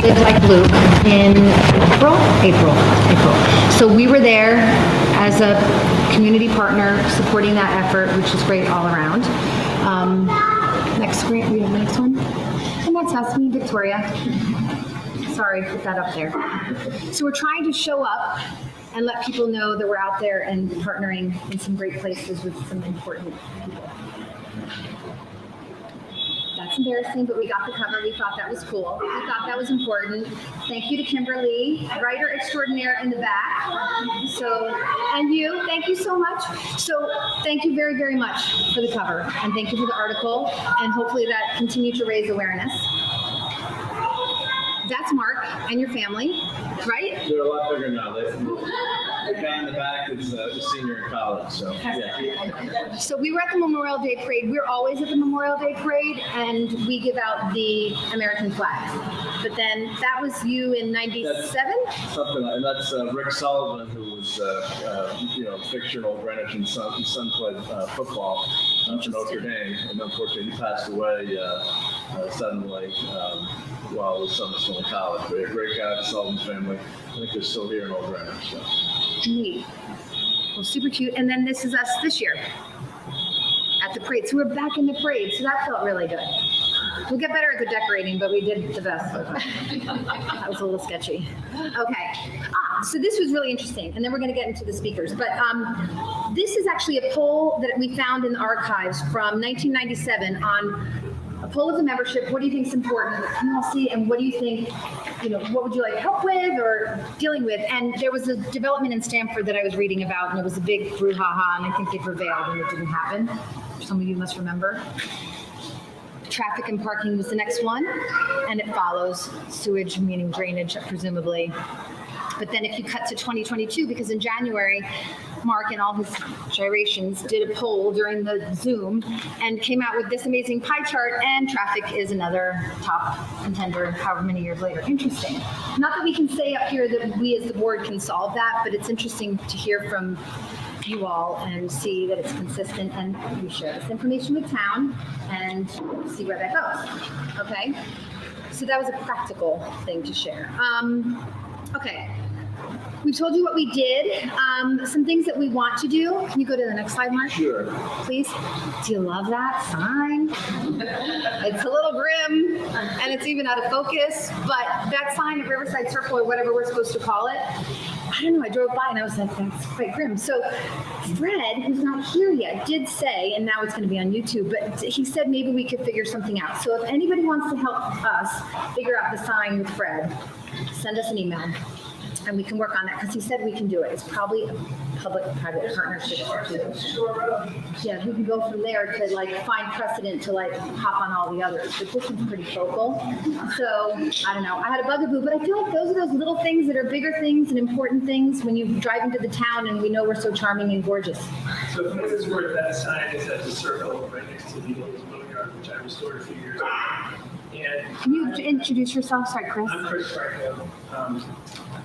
Live Like Luke in April. So we were there as a community partner supporting that effort, which is great all around. Next screen, we have the next one. And that's us, me, Victoria. Sorry, put that up there. So we're trying to show up and let people know that we're out there and partnering in some great places with some important people. That's embarrassing, but we got the cover. We thought that was cool. We thought that was important. Thank you to Kimberly, writer extraordinaire in the back. So, and you, thank you so much. So thank you very, very much for the cover. And thank you for the article. And hopefully that continued to raise awareness. That's Mark and your family, right? They're a lot bigger now. The guy in the back is a senior in college, so yeah. So we were at the Memorial Day Parade. We're always at the Memorial Day Parade, and we give out the American flag. But then that was you in '97? Something like, and that's Rick Sullivan, who was fictional Greenwich, and his son played football for Notre Dame, and unfortunately he passed away suddenly while his son was still in college. But a great guy, the Sullivan family. I think they're still here in Old Greenwich. So. Neat. Well, super cute. And then this is us this year at the parade. So we're back in the parade. So that felt really good. We'll get better at the decorating, but we did the best. That was a little sketchy. Okay. So this was really interesting. And then we're going to get into the speakers. But this is actually a poll that we found in the archives from 1997 on a poll of the membership. What do you think is important? Can you all see? And what do you think, what would you like help with or dealing with? And there was a development in Stamford that I was reading about, and it was a big brouhaha, and I think they prevailed and it didn't happen. Some of you must remember. Traffic and parking was the next one, and it follows sewage, meaning drainage, presumably. But then if you cut to 2022, because in January, Mark and all his gyrations did a poll during the Zoom and came out with this amazing pie chart, and traffic is another top contender however many years later. Interesting. Not that we can say up here that we as the board can solve that, but it's interesting to hear from you all and see that it's consistent, and we share this information with town and see where that goes. Okay? So that was a practical thing to share. Okay. We told you what we did, some things that we want to do. Can you go to the next slide, Mark? Sure. Please. Do you love that sign? It's a little grim, and it's even out of focus, but that sign at Riverside Circle, or whatever we're supposed to call it, I don't know, I drove by and I was like, that's quite grim. So Fred, who's not here yet, did say, and now it's going to be on YouTube, but he said maybe we could figure something out. So if anybody wants to help us figure out the sign with Fred, send us an email. And we can work on that, because he said we can do it. It's probably a public-private partnership. Yeah, we can go from there to find precedent to hop on all the others. But this one's pretty focal. So I don't know. I had a bugaboo, but I feel like those are those little things that are bigger things and important things when you drive into the town and we know we're so charming and gorgeous. So for what it's worth, that sign is at the circle right next to the Little Yard, which I restored a few years ago. And can you introduce yourself? Sorry, Chris. I'm Chris Franco.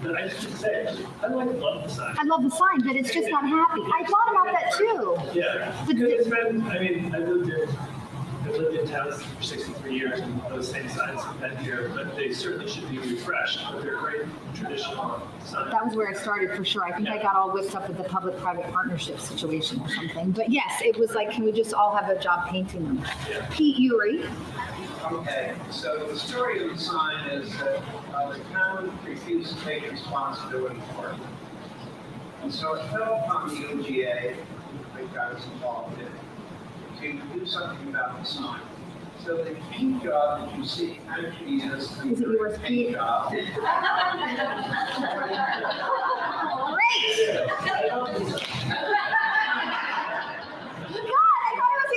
But I just want to say, I love the sign. I love the sign, but it's just not happy. I thought about that too. Yeah, because it's been, I've lived in town for 63 years, and those same signs have been here, but they certainly should be refreshed. They're great traditional signs. That was where it started for sure. I think I got all whipped up with the public-private partnership situation or something. But yes, it was like, can we just all have a job painting them? Yeah. Pete Urey. Okay, so the story of the sign is that the town refused to take responsibility for it. And so it fell upon the OGA, which I was involved in, to do something about the sign. So the paint job that you see actually is a yours, paint job. Great!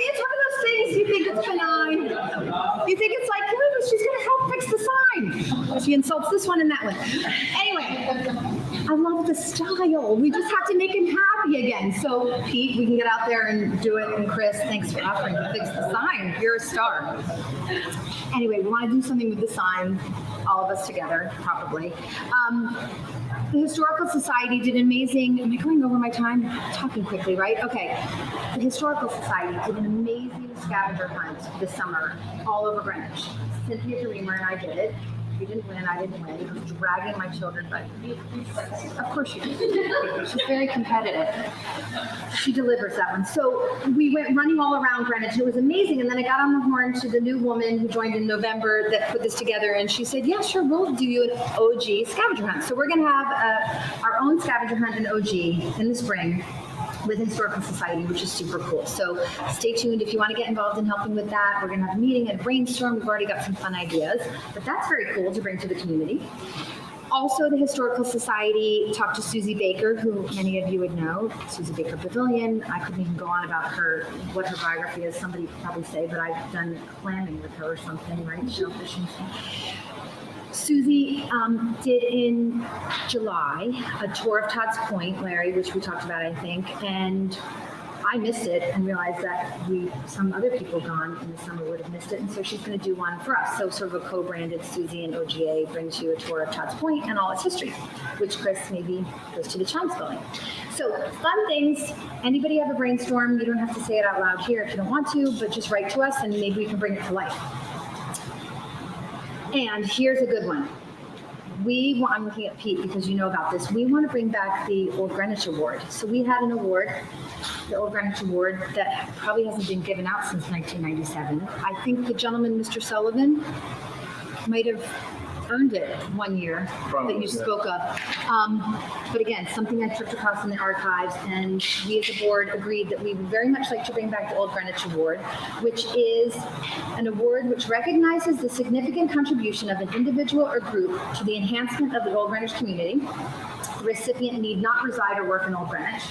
It's one of those things you think it's benign. You think it's like, oh, she's going to help fix the sign. She insults this one and that one. Anyway, I love the style. We just have to make him happy again. So, Pete, we can get out there and do it. And Chris, thanks for offering to fix the sign. You're a star. Anyway, we want to do something with the sign, all of us together, probably. The Historical Society did amazing, am I going over my time? Talking quickly, right? Okay. The Historical Society did an amazing scavenger hunt this summer all over Greenwich. Cynthia Dreamer and I did it. You didn't win, I didn't win. He was dragging my children by the feet. Of course you did. She's very competitive. She delivers that one. So we went running all around Greenwich. It was amazing. And then I got on the horn to the new woman who joined in November that put this together. And she said, yeah, sure, we'll do you an OG scavenger hunt. So we're going to have our own scavenger hunt in OG in the spring with Historical Society, which is super cool. So stay tuned if you want to get involved in helping with that. We're going to have a meeting and a brainstorm. We've already got some fun ideas, but that's very cool to bring to the community. Also, the Historical Society talked to Susie Baker, who many of you would know, Susie Baker Pavilion. I couldn't even go on about her, what her biography is. Somebody could probably say, but I've done clamming with her or something, right? Shellfish and stuff. Susie did in July a tour of Todd's Point, Larry, which we talked about, I think, and I missed it and realized that some other people gone in the summer would have missed it, and so she's going to do one for us. So sort of a co-branded Susie and OGA brings you a tour of Todd's Point and all its history, which Chris maybe goes to the Chimes building. So fun things. Anybody have a brainstorm? You don't have to say it out loud here if you don't want to, but just write to us and maybe we can bring it to life. And here's a good one. I'm looking at Pete because you know about this. We want to bring back the Old Greenwich Award. So we had an award, the Old Greenwich Award, that probably hasn't been given out since 1997. I think the gentleman, Mr. Sullivan, might have earned it one year that you spoke of. But again, something I tripped across in the archives, and we as a board agreed that we would very much like to bring back the Old Greenwich Award, which is an award which recognizes the significant contribution of an individual or group to the enhancement of the Old Greenwich community. The recipient need not reside or work in Old Greenwich.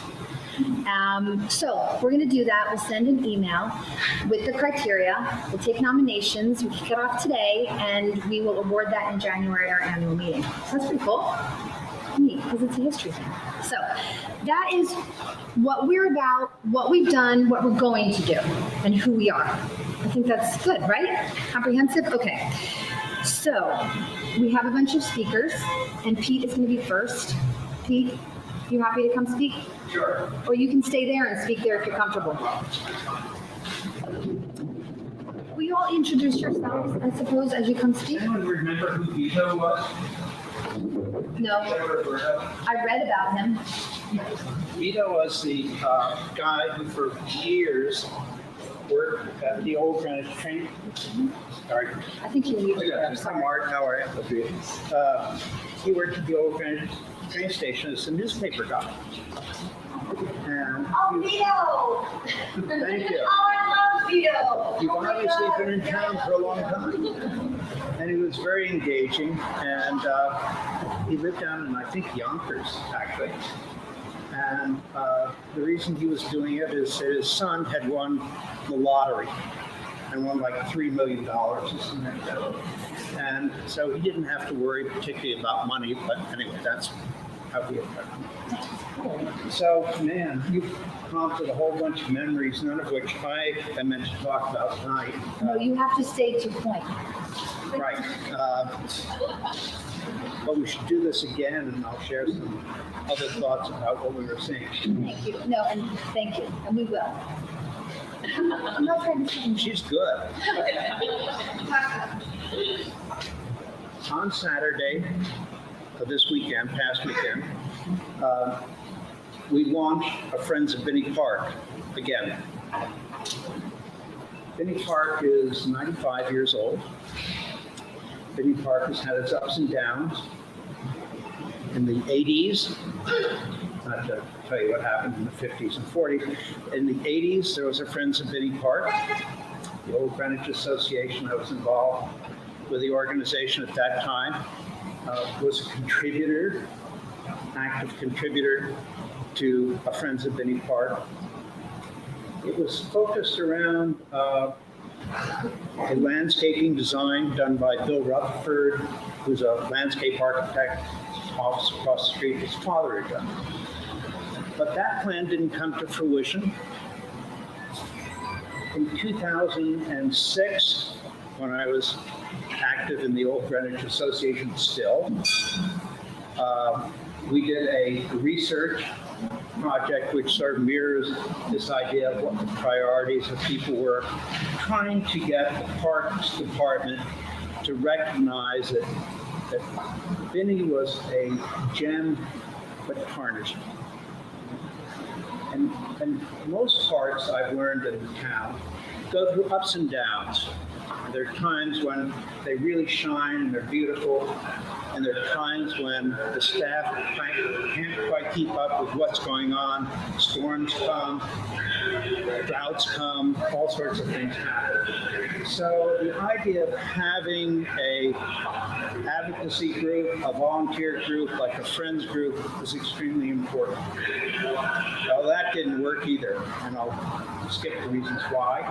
So we're going to do that. We'll send an email with the criteria. We'll take nominations. We kick it off today, and we will award that in January at our annual meeting. So that's pretty cool. Neat, because it's a history thing. So that is what we're about, what we've done, what we're going to do, and who we are. I think that's good, right? Comprehensive? Okay. So we have a bunch of speakers, and Pete is going to be first. Pete, you happy to come speak? Sure. Or you can stay there and speak there if you're comfortable. Will you all introduce yourselves, I suppose, as you come speak? Does anyone remember who Vito was? No, I read about him. Vito was the guy who for years worked at the Old Greenwich train. Sorry. I think you need to. Hi, Mark. How are you? He worked at the Old Greenwich train station as a newspaper guy. And Vito! thank you. Oh, I love Vito! You've obviously been in town for a long time. And he was very engaging, and he lived down in, I think, Yonkers, actually. And the reason he was doing it is that his son had won the lottery and won like $3 million or something like that. And so he didn't have to worry particularly about money, but anyway, that's how he affected me. So, man, you've prompted a whole bunch of memories, none of which I am meant to talk about tonight. No, you have to stay to point. Right. But we should do this again, and I'll share some other thoughts about what we were seeing. Thank you. No, and thank you. And we will. I'm not trying to change. She's good. On Saturday of this weekend, past weekend, we launched a Friends of Binney Park again. Binney Park is 95 years old. Binney Park has had its ups and downs. In the 80s, not to tell you what happened in the 50s and 40s, in the 80s there was a Friends of Binney Park. The Old Greenwich Association that was involved with the organization at that time was a contributor, active contributor to a Friends of Binney Park. It was focused around a landscaping design done by Bill Rutherford, who's a landscape architect, office across the street, his father had done. But that plan didn't come to fruition. In 2006, when I was active in the Old Greenwich Association still, we did a research project which sort of mirrors this idea of what the priorities of people were, trying to get the Parks Department to recognize that Vinny was a gem but tarnished. And most parks I've learned in town go through ups and downs. There are times when they really shine and they're beautiful, and there are times when the staff can't quite keep up with what's going on. Storms come, droughts come, all sorts of things happen. So the idea of having a advocacy group, a volunteer group, like a friends group, is extremely important. Well, that didn't work either, and I'll skip the reasons why.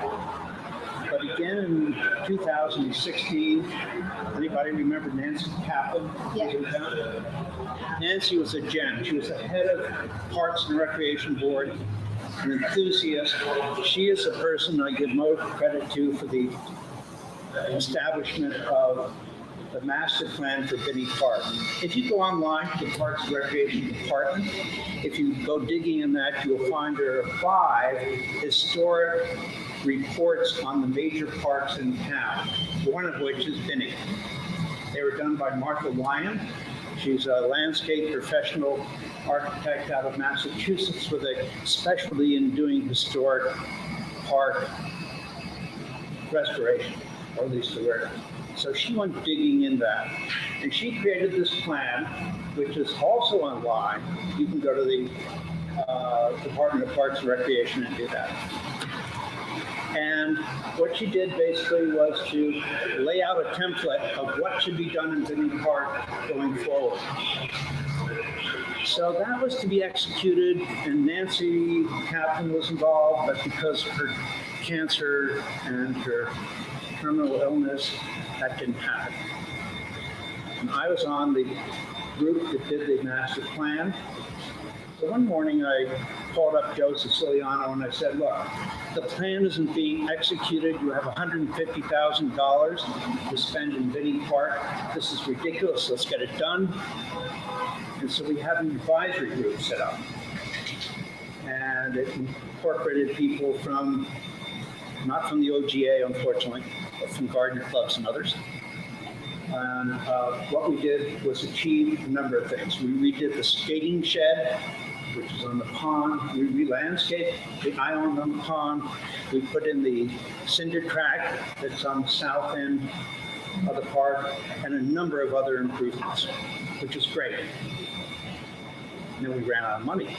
But again, in 2016, anybody remember Nancy Kaplan? Yeah. Nancy was a gem. She was the head of Parks and Recreation Board, an enthusiast. She is the person I give most credit to for the establishment of the master plan for Binney Park. If you go online to the Parks and Recreation Department, if you go digging in that, you'll find there are 5 historic reports on the major parks in town, one of which is Binney. They were done by Martha Lyon. She's a landscape professional architect out of Massachusetts with a specialty in doing historic park restoration, or at least awareness. So she went digging in that. And she created this plan, which is also online. You can go to the Department of Parks and Recreation and do that. And what she did basically was to lay out a template of what should be done in Binney Park going forward. So that was to be executed, and Nancy Kaplan was involved, but because of her cancer and her terminal illness, that didn't happen. And I was on the group that did the master plan. So one morning I called up Joe Siciliano and I said, look, the plan isn't being executed. You have $150,000 to spend in Binney Park. This is ridiculous. Let's get it done. And so we had an advisory group set up. And it incorporated people from, not from the OGA, unfortunately, but from garden clubs and others. And what we did was achieve a number of things. We redid the skating shed, which is on the pond. We re-landscaped the island on the pond. We put in the cinder track that's on the south end of the park, and a number of other improvements, which is great. And then we ran out of money.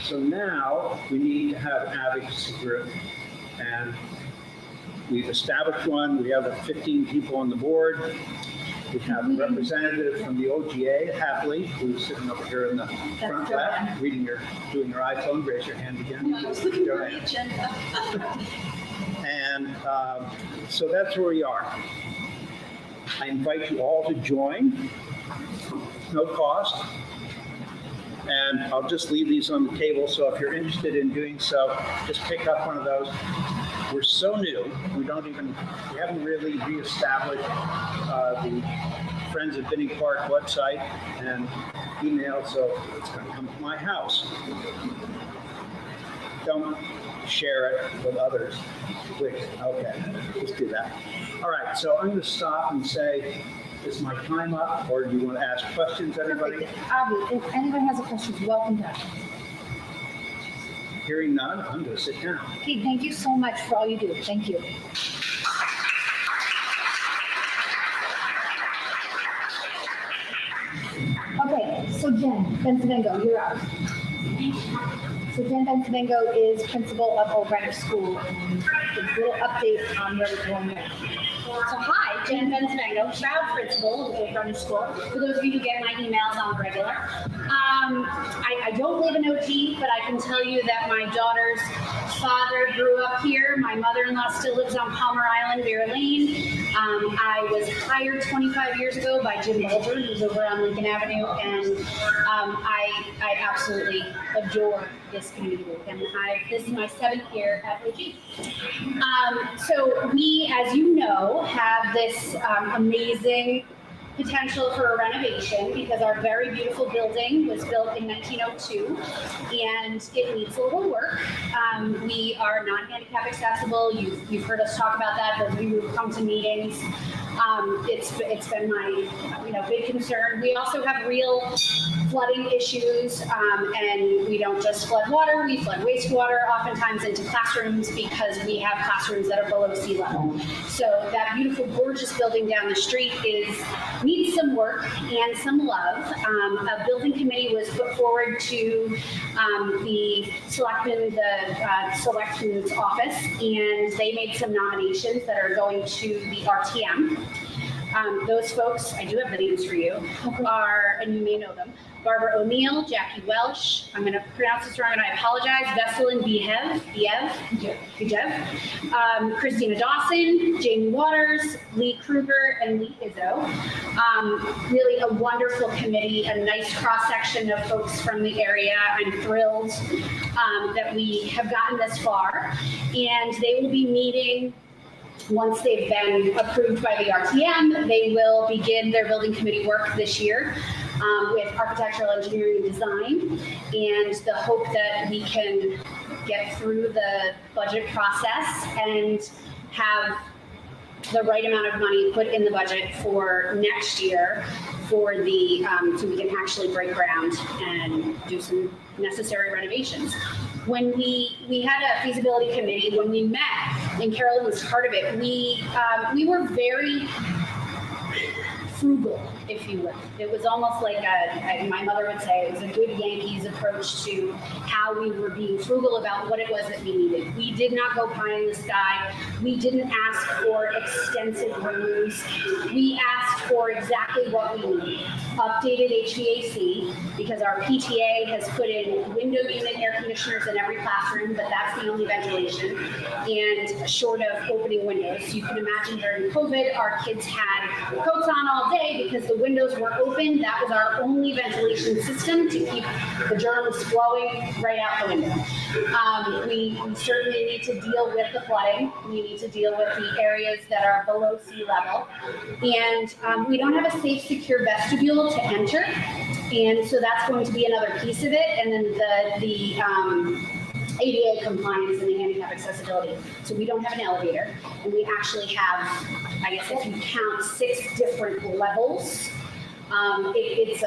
So now we need to have an advocacy group, and we've established one. We have 15 people on the board. We have a representative from the OGA, happily, who's sitting over here in the front left, doing your iPhone. Raise your hand again. No, I was looking for the agenda. And so that's where we are. I invite you all to join, no cost. And I'll just leave these on the table, so if you're interested in doing so, just pick up one of those. We're so new, we haven't really reestablished the Friends of Binney Park website and email, so it's going to come to my house. Don't share it with others, please. Okay, let's do that. All right, so I'm going to stop and say, is my time up, or do you want to ask questions, everybody? Avi, if anyone has a question, welcome to. Hearing none, I'm going to sit down. Okay, thank you so much for all you do. Thank you. Okay, so Jen Bensavengo, you're up. So Jen Bensavengo is principal of Old Greenwich School. A little update on where we're going there. So hi, Jen Bensavengo, proud principal of Old Greenwich School. For those of you who get my emails on the regular. I don't live in OT, but I can tell you that my daughter's father grew up here. My mother-in-law still lives on Palmer Island, Bear Lane. I was hired 25 years ago by Jim Bolger, who's over on Lincoln Avenue, and I absolutely adore this community group. And this is my 7th year at OG. So we, as you know, have this amazing potential for a renovation because our very beautiful building was built in 1902 and it needs a little work. We are not handicap accessible. You've heard us talk about that, those of you who come to meetings. It's been my big concern. We also have real flooding issues, and we don't just flood water, we flood wastewater oftentimes into classrooms because we have classrooms that are below sea level. So that beautiful, gorgeous building down the street needs some work and some love. A building committee was put forward to the selectmen's office, and they made some nominations that are going to the RTM. Those folks, I do have the names for you, are, and you may know them, Barbara O'Neill, Jackie Welsh, I'm going to pronounce this wrong and I apologize, Veselin Biev, Christina Dawson, Jamie Waters, Lee Kruger, and Lee Izzo. Really a wonderful committee, a nice cross-section of folks from the area. I'm thrilled that we have gotten this far, and they will be meeting. Once they've been approved by the RTM, they will begin their building committee work this year with architectural engineering and design, and the hope that we can get through the budget process and have the right amount of money put in the budget for next year for the so we can actually break ground and do some necessary renovations. When we had a feasibility committee, when we met, and Carolyn was part of it, we were very frugal, if you will. It was almost like my mother would say, it was a good Yankees approach to how we were being frugal about what it was that we needed. We did not go pie in the sky. We didn't ask for extensive rooms. We asked for exactly what we needed. Updated HVAC, because our PTA has put in window unit air conditioners in every classroom, but that's the only ventilation, and short of opening windows. You can imagine during COVID, our kids had coats on all day because the windows were open. That was our only ventilation system to keep the germs flowing right out the window. We certainly need to deal with the flooding. We need to deal with the areas that are below sea level. And we don't have a safe, secure vestibule to enter. And so that's going to be another piece of it. And then the ADA compliance and the handicap accessibility. So we don't have an elevator, and we actually have, I guess if you count, 6 different levels. It's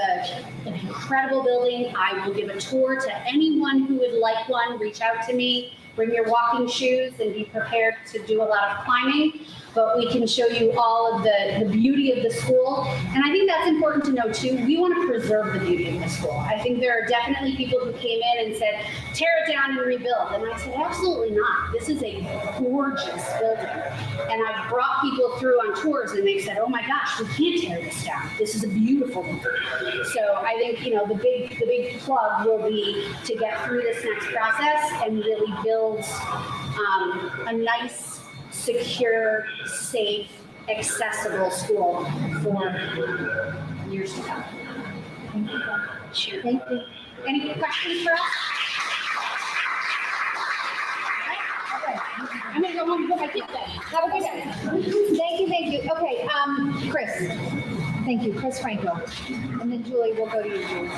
an incredible building. I will give a tour to anyone who would like one. Reach out to me, bring your walking shoes, and be prepared to do a lot of climbing. But we can show you all of the beauty of the school. And I think that's important to know too. We want to preserve the beauty of the school. I think there are definitely people who came in and said, tear it down and rebuild. And I said, absolutely not. This is a gorgeous building. And I've brought people through on tours and they said, oh my gosh, we can't tear this down. This is a beautiful building. So I think, the big plug will be to get through this next process and really build a nice, secure, safe, accessible school for years to come. Thank you. Sure. Thank you. Any questions for us? Okay. I'm gonna go home and put my kids bed. Have a good day. Thank you. Okay, Chris. Thank you, Chris Franco. And then Julie, we'll go to you, Julie.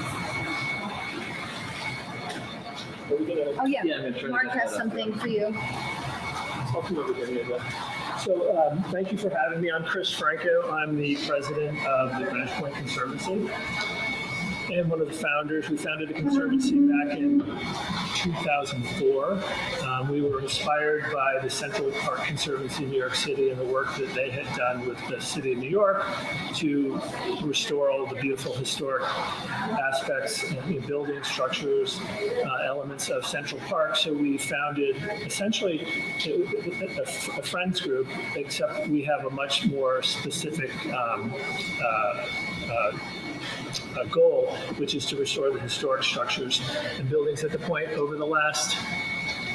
Oh, yeah. Mark has something for you. I'll come over here. So thank you for having me. I'm Chris Franco. I'm the president of the Greenwich Point Conservancy and one of the founders. We founded the Conservancy back in 2004. We were inspired by the Central Park Conservancy in New York City and the work that they had done with the city of New York to restore all the beautiful historic aspects, building structures, elements of Central Park. So we founded essentially a friends group, except we have a much more specific a goal, which is to restore the historic structures and buildings at the point over the last,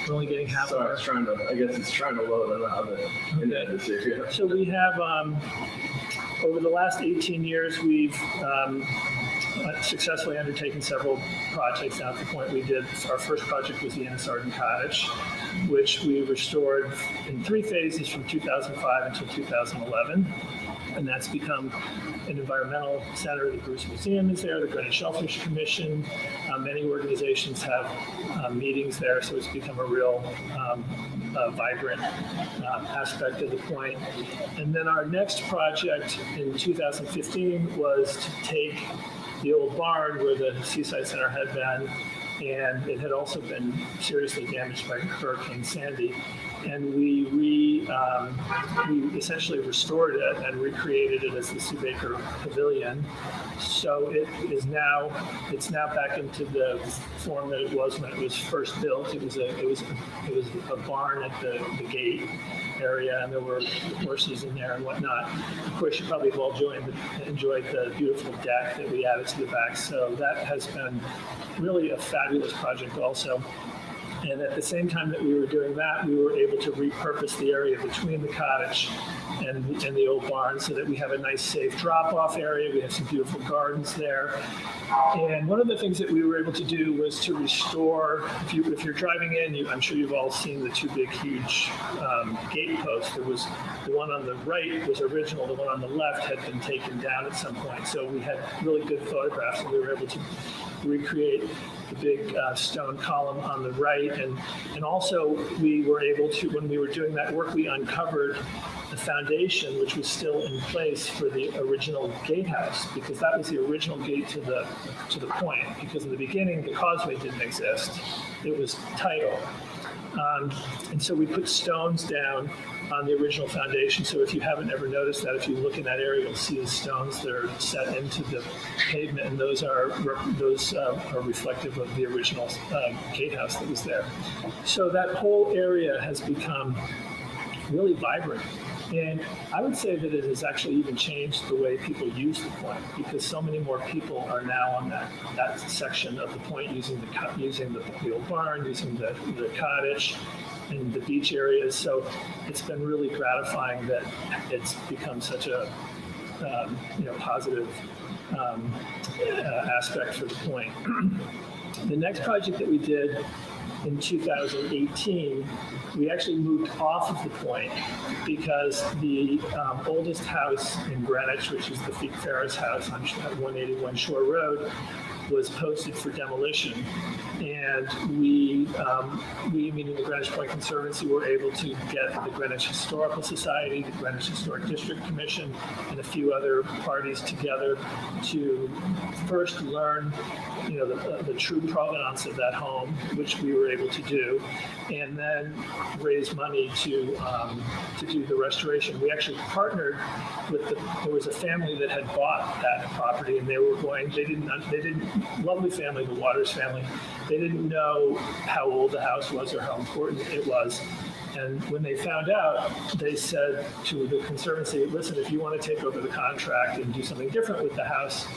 we're only getting half of Sorry, I guess it's trying to load. I don't know how the internet is here. So we have, over the last 18 years, we've successfully undertaken several projects. Now, at the point we did, our first project was the Inn Sarden Cottage, which we restored in 3 phases from 2005 until 2011. And that's become an environmental center. The Bruce Museum is there, the Greenwich Shellfish Commission. Many organizations have meetings there, so it's become a real vibrant aspect of the point. And then our next project in 2015 was to take the old barn where the Seaside Center had been, and it had also been seriously damaged by Hurricane Sandy. And we essentially restored it and recreated it as the Subaker Pavilion. So it's now back into the form that it was when it was first built. It was a barn at the gate area, and there were horses in there and whatnot. Of course, you probably have all enjoyed the beautiful deck that we added to the back. So that has been really a fabulous project also. And at the same time that we were doing that, we were able to repurpose the area between the cottage and the old barn so that we have a nice safe drop-off area. We have some beautiful gardens there. And one of the things that we were able to do was to restore, if you're driving in, I'm sure you've all seen the 2 big, huge gate posts. There was the one on the right was original, the one on the left had been taken down at some point. So we had really good photographs, and we were able to recreate the big stone column on the right. And also we were able to, when we were doing that work, we uncovered the foundation, which was still in place for the original gatehouse, because that was the original gate to the point. Because in the beginning, the causeway didn't exist; it was tidal, and so we put stones down on the original foundation. So if you haven't ever noticed that, if you look in that area, you'll see the stones that are set into the pavement, and those are reflective of the original gatehouse that was there. So that whole area has become really vibrant. And I would say that it has actually even changed the way people use the point, because so many more people are now on that section of the point using the old barn, using the cottage and the beach areas. So it's been really gratifying that it's become such a positive aspect for the point. The next project that we did in 2018, we actually moved off of the point because the oldest house in Greenwich, which is the Feet Ferris house on 181 Shore Road, was posted for demolition. And we, meaning the Greenwich Point Conservancy, were able to get the Greenwich Historical Society, the Greenwich Historic District Commission, and a few other parties together to first learn, the true provenance of that home, which we were able to do, and then raise money to do the restoration. We actually partnered with there was a family that had bought that property, and they didn't, lovely family, the Waters family, they didn't know how old the house was or how important it was. And when they found out, they said to the Conservancy, listen, if you want to take over the contract and do something different with the house,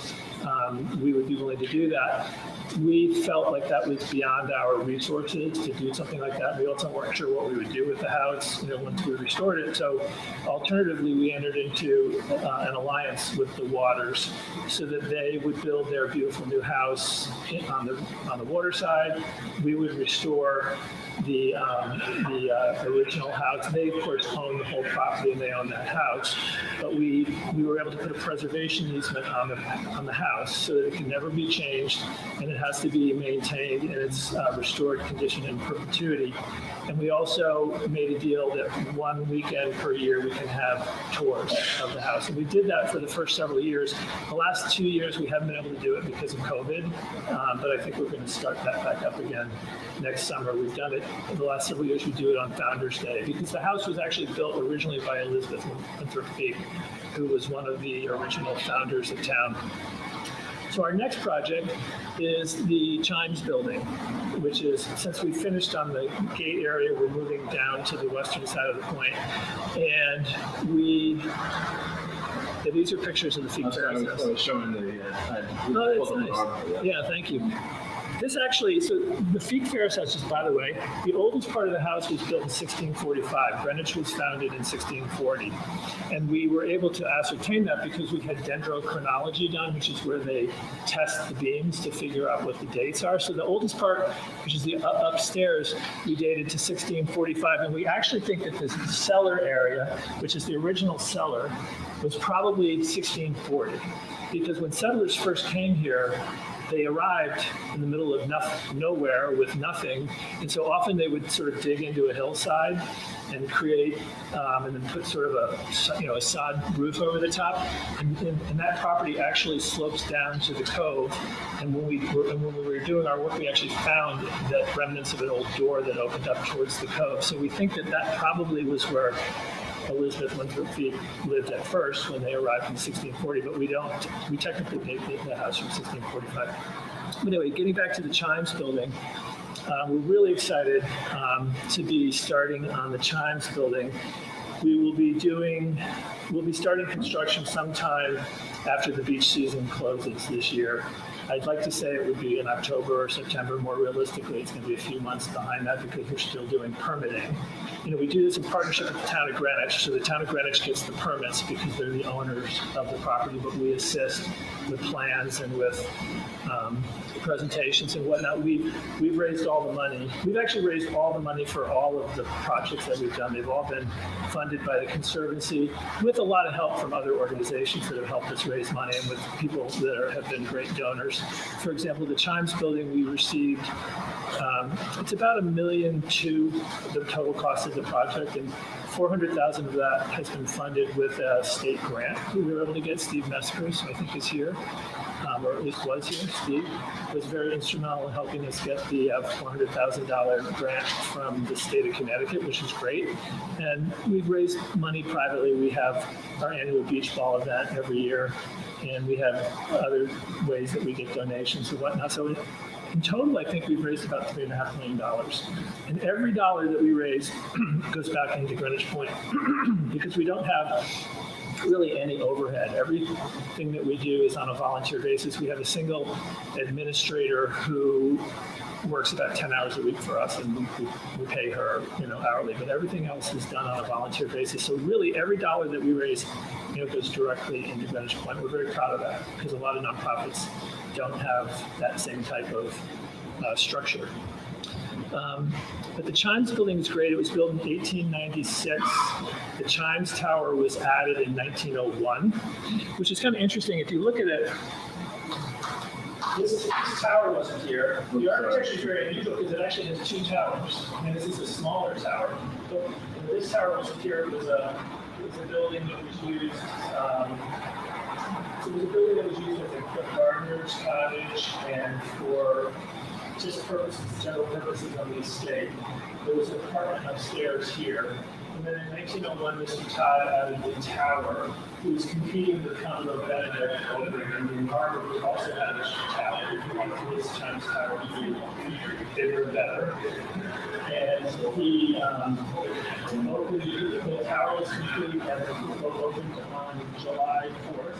we would be willing to do that. We felt like that was beyond our resources to do something like that. We also weren't sure what we would do with the house, once we restored it. So alternatively, we entered into an alliance with the Waters so that they would build their beautiful new house on the water side. We would restore the original house. They, of course, own the whole property and they own that house. But we were able to put a preservation easement on the house so that it can never be changed, and it has to be maintained in its restored condition in perpetuity. And we also made a deal that 1 weekend per year we can have tours of the house. And we did that for the first several years. The last 2 years we haven't been able to do it because of COVID, but I think we're going to start that back up again next summer. We've done it in the last several years. We do it on Founders Day because the house was actually built originally by Elizabeth Winthrop Peake, who was one of the original founders of town. So our next project is the Chimes building, which is, since we finished on the gate area, we're moving down to the western side of the point. And these are pictures of the Feet Ferris house. I was showing the. Oh, that's nice. Yeah, thank you. This actually, so the Feek Ferris house, just by the way, the oldest part of the house was built in 1645. Greenwich was founded in 1640. And we were able to ascertain that because we had dendrochronology done, which is where they test the beams to figure out what the dates are. So the oldest part, which is the upstairs, we dated to 1645. And we actually think that this cellar area, which is the original cellar, was probably 1640. Because when settlers first came here, they arrived in the middle of nowhere with nothing, and so often they would sort of dig into a hillside and create, and then put sort of a sod roof over the top, and that property actually slopes down to the cove. And when we were doing our work, we actually found that remnants of an old door that opened up towards the cove. So we think that probably was where Elizabeth Winthrop Feek lived at first when they arrived in 1640, but we technically date the house from 1645. But anyway, getting back to the Chimes building, we're really excited to be starting on the Chimes building. We'll be starting construction sometime after the beach season closes this year. I'd like to say it would be in October or September. More realistically, it's going to be a few months behind that because we're still doing permitting. We do this in partnership with the town of Greenwich. So the town of Greenwich gets the permits because they're the owners of the property, but we assist with plans and with presentations and whatnot. We've raised all the money. We've actually raised all the money for all of the projects that we've done. They've all been funded by the Conservancy with a lot of help from other organizations that have helped us raise money and with people that have been great donors. For example, the Chimes building we received, it's about $1.2 million, the total cost of the project, and $400,000 of that has been funded with a state grant. We were able to get Steve Meskers, who I think is here, or at least was here. Steve was very instrumental in helping us get the $400,000 grant from the state of Connecticut, which is great. And we've raised money privately. We have our annual beach ball event every year, and we have other ways that we get donations and whatnot. So in total, I think we've raised about $3.5 million. And every dollar that we raise goes back into Greenwich Point because we don't have really any overhead. Everything that we do is on a volunteer basis. We have a single administrator who works about 10 hours a week for us, and we pay her, hourly. But everything else is done on a volunteer basis. So really, every dollar that we raise, goes directly into Greenwich Point. We're very proud of that because a lot of nonprofits don't have that same type of structure. But the Chimes building is great. It was built in 1896. The Chimes Tower was added in 1901, which is kind of interesting. If you look at it, this tower wasn't here. The architecture is very unusual because it actually has two towers, and this is a smaller tower. But this tower wasn't here. It was a building that was used. So it was a building that was used as a gardener's cottage and for just general purposes on the estate. There was an apartment upstairs here. And then in 1901, Mr. Todd added the tower, who was competing with Commodore Benedict over in the harbor, who also had a tower. He wanted his Chimes Tower to be bigger and better. And he opened, the tower was complete, and the football opened on July 4th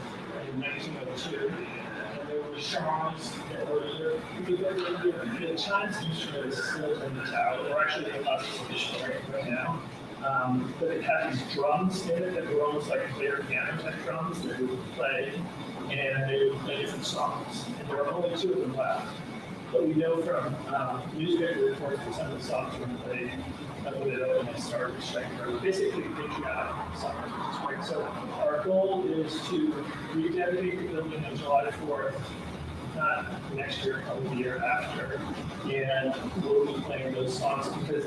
in 1902. There were songs that were here. The Chimes instrument is still in the tower. They're actually in the process of destroying it right now. But it had these drums in it that were almost like clear piano type drums that we would play, and they would play different songs. And there were only two of them left. But we know from newspaper reports that some of the songs were played when it opened and started striking. Basically, patriotic songs, which is great. So our goal is to rededicate the building on July 4th, not next year, probably the year after. And we'll be playing those songs because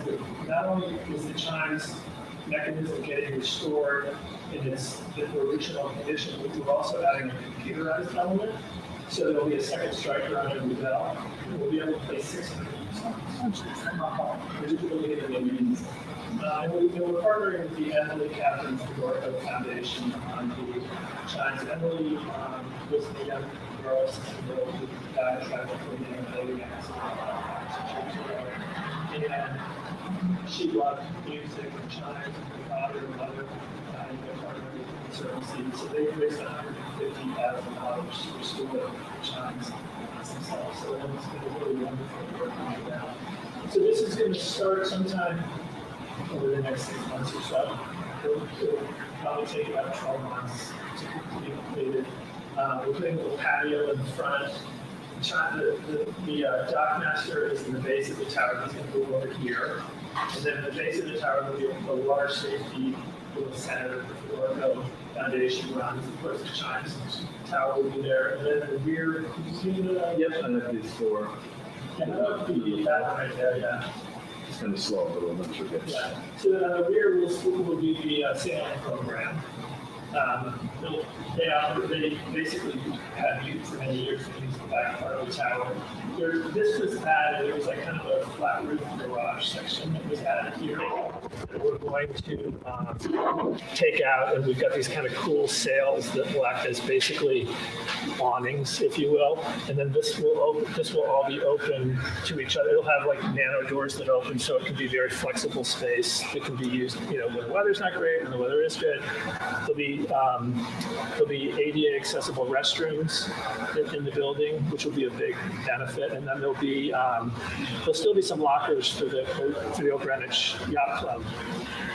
not only is the Chimes mechanism getting restored in its original condition, but we're also adding a computerized element. So there'll be a second striker on every bell. We'll be able to play 600 songs, which is really good. And we're partnering with the Emily Catherine Fedorko Foundation on the Chimes. Emily was the young girl who died tragically in a building accident. And she loved music and Chimes, and her father and mother, and they're partnering with Conservancy. So they raised $150,000 to restore the chimes themselves. So it's been a really wonderful work on that. So this is going to start sometime over the next 6 months or so. It'll probably take about 12 months to be completed. We're putting a little patio in the front. The dock master is in the base of the tower. He's going to go over here. And then the base of the tower will be a water safety little center for the foundation runs. Of course, the chimes tower will be there. And then the rear, Yep, I have these four. and that would be that one right there, yeah. It's kind of slow, but we'll make sure it gets. Yeah. So then on the rear will be the sailing program. They basically have used for many years to use the back part of the tower. This was added, it was like kind of a flat roof garage section that was added here that we're going to take out, and we've got these kind of cool sails that will act as basically awnings, if you will. And then this will all be open to each other. It'll have like nano doors that open, so it can be very flexible space that can be used, when the weather's not great and the weather is good. There'll be ADA accessible restrooms in the building, which will be a big benefit. And then there'll still be some lockers for the Old Greenwich Yacht Club,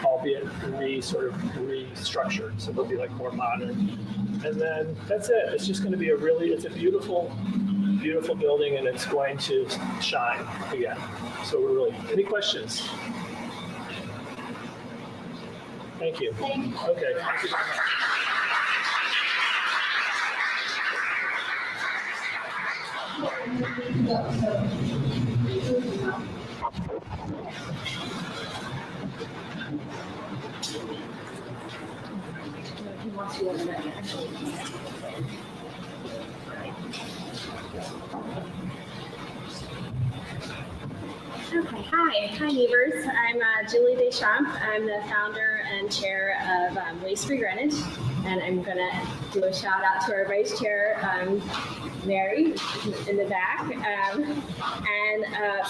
albeit restructured. So they'll be like more modern. And then that's it. It's just going to be it's a beautiful, beautiful building, and it's going to shine again. So any questions? Thank you. Okay. Thank you very much. He wants you over there. Okay, hi neighbors. I'm Julie Deschamps. I'm the founder and chair of Waste Free Greenwich, and I'm gonna do a shout out to our vice chair, Mary, in the back.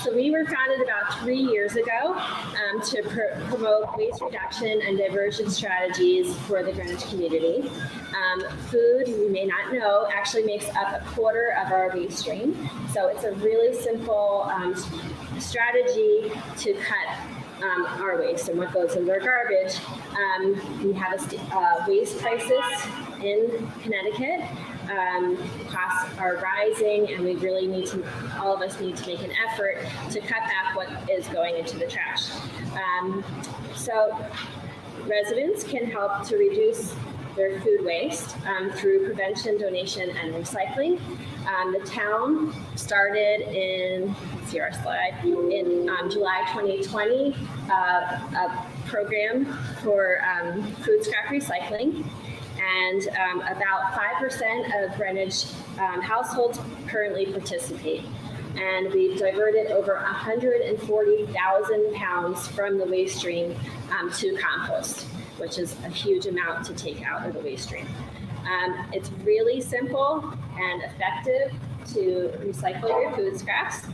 So we were founded about 3 years ago to promote waste reduction and diversion strategies for the Greenwich community. Food, you may not know, actually makes up a quarter of our waste stream. So it's a really simple strategy to cut our waste and what goes into our garbage. We have a waste crisis in Connecticut. Costs are rising, and we really all of us need to make an effort to cut back what is going into the trash. So residents can help to reduce their food waste through prevention, donation, and recycling. The town started in July 2020 a program for food scrap recycling. And about 5% of Greenwich households currently participate. And we've diverted over 140,000 pounds from the waste stream to compost, which is a huge amount to take out of the waste stream. It's really simple and effective to recycle your food scraps.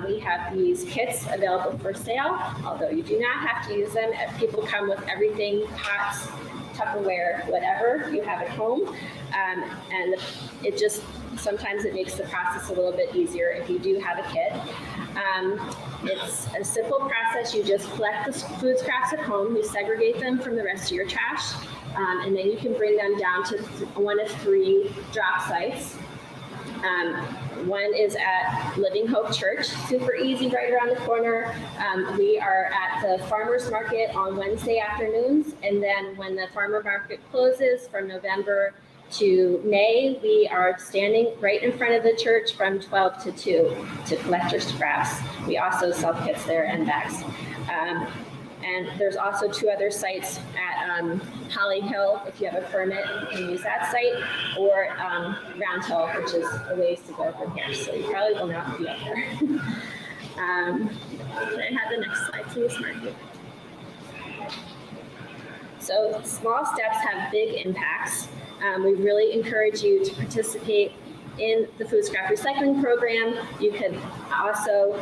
We have these kits available for sale, although you do not have to use them. People come with everything, pots, Tupperware, whatever you have at home. And sometimes it makes the process a little bit easier if you do have a kit. It's a simple process. You just collect the food scraps at home, you segregate them from the rest of your trash, and then you can bring them down to one of 3 drop sites. One is at Living Hope Church, super easy, right around the corner. We are at the farmers market on Wednesday afternoons, and then when the farmer market closes from November to May, we are standing right in front of the church from 12 to 2 to collect your scraps. We also sell kits there and bags. And there's also 2 other sites at Holly Hill. If you have a permit, you can use that site, or Round Hill, which is a ways to go from here. So you probably will not be up there. Can I have the next slide, please, Mark? So small steps have big impacts. We really encourage you to participate in the food scrap recycling program. You could also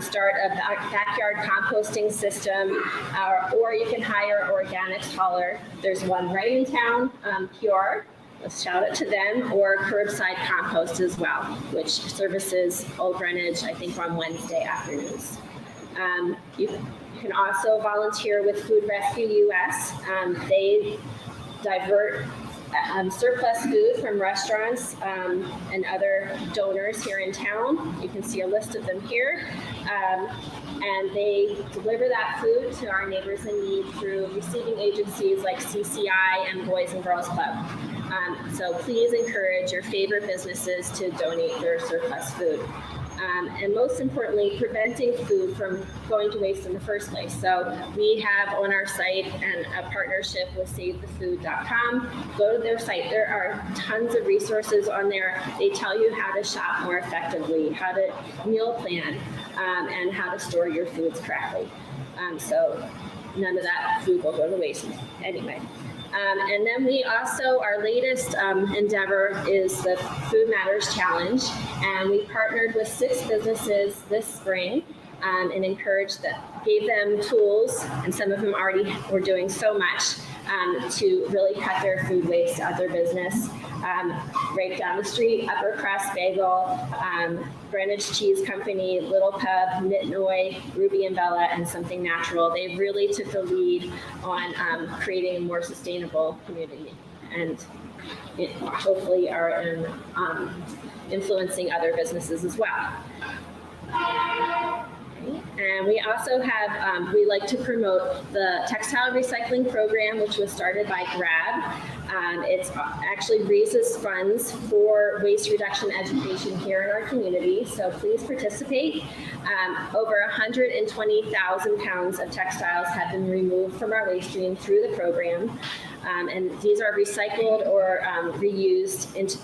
start a backyard composting system, or you can hire organics hauler. There's one right in town, Pure. Let's shout out to them, or curbside compost as well, which services Old Greenwich, I think, on Wednesday afternoons. You can also volunteer with Food Rescue US. They divert surplus food from restaurants and other donors here in town. You can see a list of them here. And they deliver that food to our neighbors in need through receiving agencies like CCI and Boys and Girls Club. So please encourage your favorite businesses to donate their surplus food. And most importantly, preventing food from going to waste in the first place. So we have on our site a partnership with SaveTheFood.com. Go to their site. There are tons of resources on there. They tell you how to shop more effectively, how to meal plan, and how to store your foods correctly. So none of that food will go to waste anyway. And then we also, our latest endeavor is the Food Matters Challenge, and we partnered with 6 businesses this spring and gave them tools, and some of them already were doing so much to really cut their food waste at their business. Right down the street, Upper Crust Bagel, Greenwich Cheese Company, Little Pub, Nitnoy, Ruby and Bella, and Something Natural. They really took the lead on creating a more sustainable community, and hopefully are influencing other businesses as well. And we also have, we like to promote the textile recycling program, which was started by GRAB. It actually raises funds for waste reduction education here in our community, so please participate. Over 120,000 pounds of textiles have been removed from our waste stream through the program. And these are recycled or reused and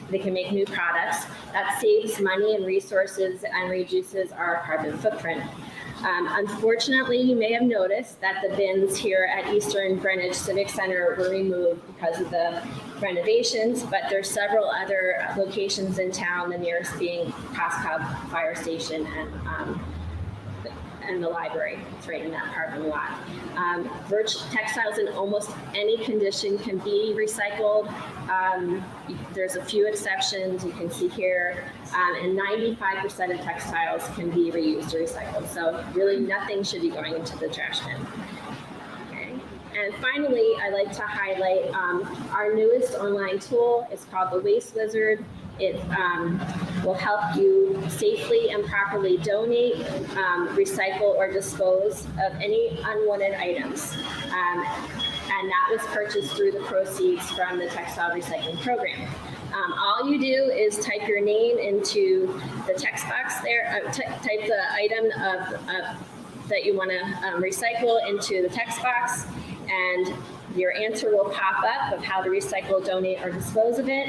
they can make new products. That saves money and resources and reduces our carbon footprint. Unfortunately, you may have noticed that the bins here at Eastern Greenwich Civic Center were removed because of the renovations, but there's several other locations in town, the nearest being Costco Fire Station and the library. It's right in that parking lot. Textiles in almost any condition can be recycled. There's a few exceptions you can see here, and 95% of textiles can be reused or recycled. So really nothing should be going into the trash bin. Okay. And finally, I'd like to highlight our newest online tool. It's called the Waste Wizard. It will help you safely and properly donate, recycle, or dispose of any unwanted items. And that was purchased through the proceeds from the textile recycling program. All you do is type your name into the text box there, type the item that you want to recycle into the text box, and your answer will pop up of how to recycle, donate, or dispose of it.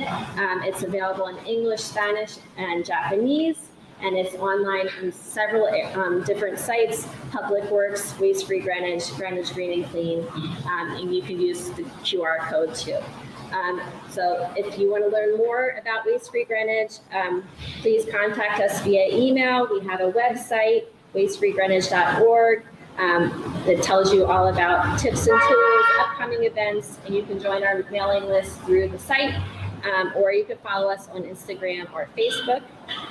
It's available in English, Spanish, and Japanese, and it's online on several different sites: Public Works, Waste Free Greenwich, Greenwich Green and Clean, and you can use the QR code too. So if you want to learn more about Waste Free Greenwich, please contact us via email. We have a website, wastefreegreenwich.org. That tells you all about tips and tools, upcoming events, and you can join our mailing list through the site, or you can follow us on Instagram or Facebook.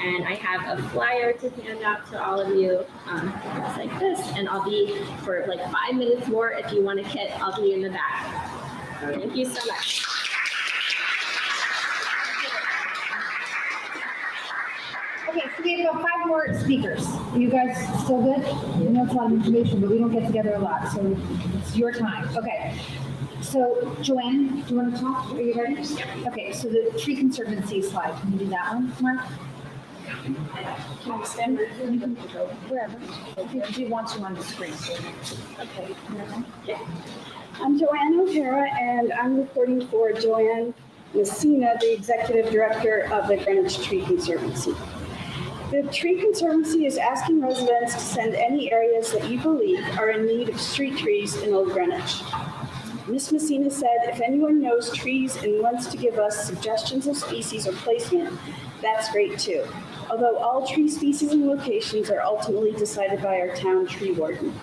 And I have a flyer to hand out to all of you, just like this, and I'll be for like 5 minutes more. If you want a kit, I'll be in the back. Thank you so much. Okay, so we have about 5 more speakers. Are you guys still good? I know it's a lot of information, but we don't get together a lot, so it's your time. Okay. So, Joanne, do you want to talk? Are you ready? Okay, so the tree conservancy slide. Can you do that one, Mark? Can you stand? You can go wherever. If you want to on the screen. Okay. Yeah. I'm Joanne O'Hara, and I'm reporting for Joanne Messina, the Executive Director of the Greenwich Tree Conservancy. The Tree Conservancy is asking residents to send any areas that you believe are in need of street trees in Old Greenwich. Ms. Messina said, if anyone knows trees and wants to give us suggestions of species or placement, that's great too. Although all tree species and locations are ultimately decided by our town tree warden.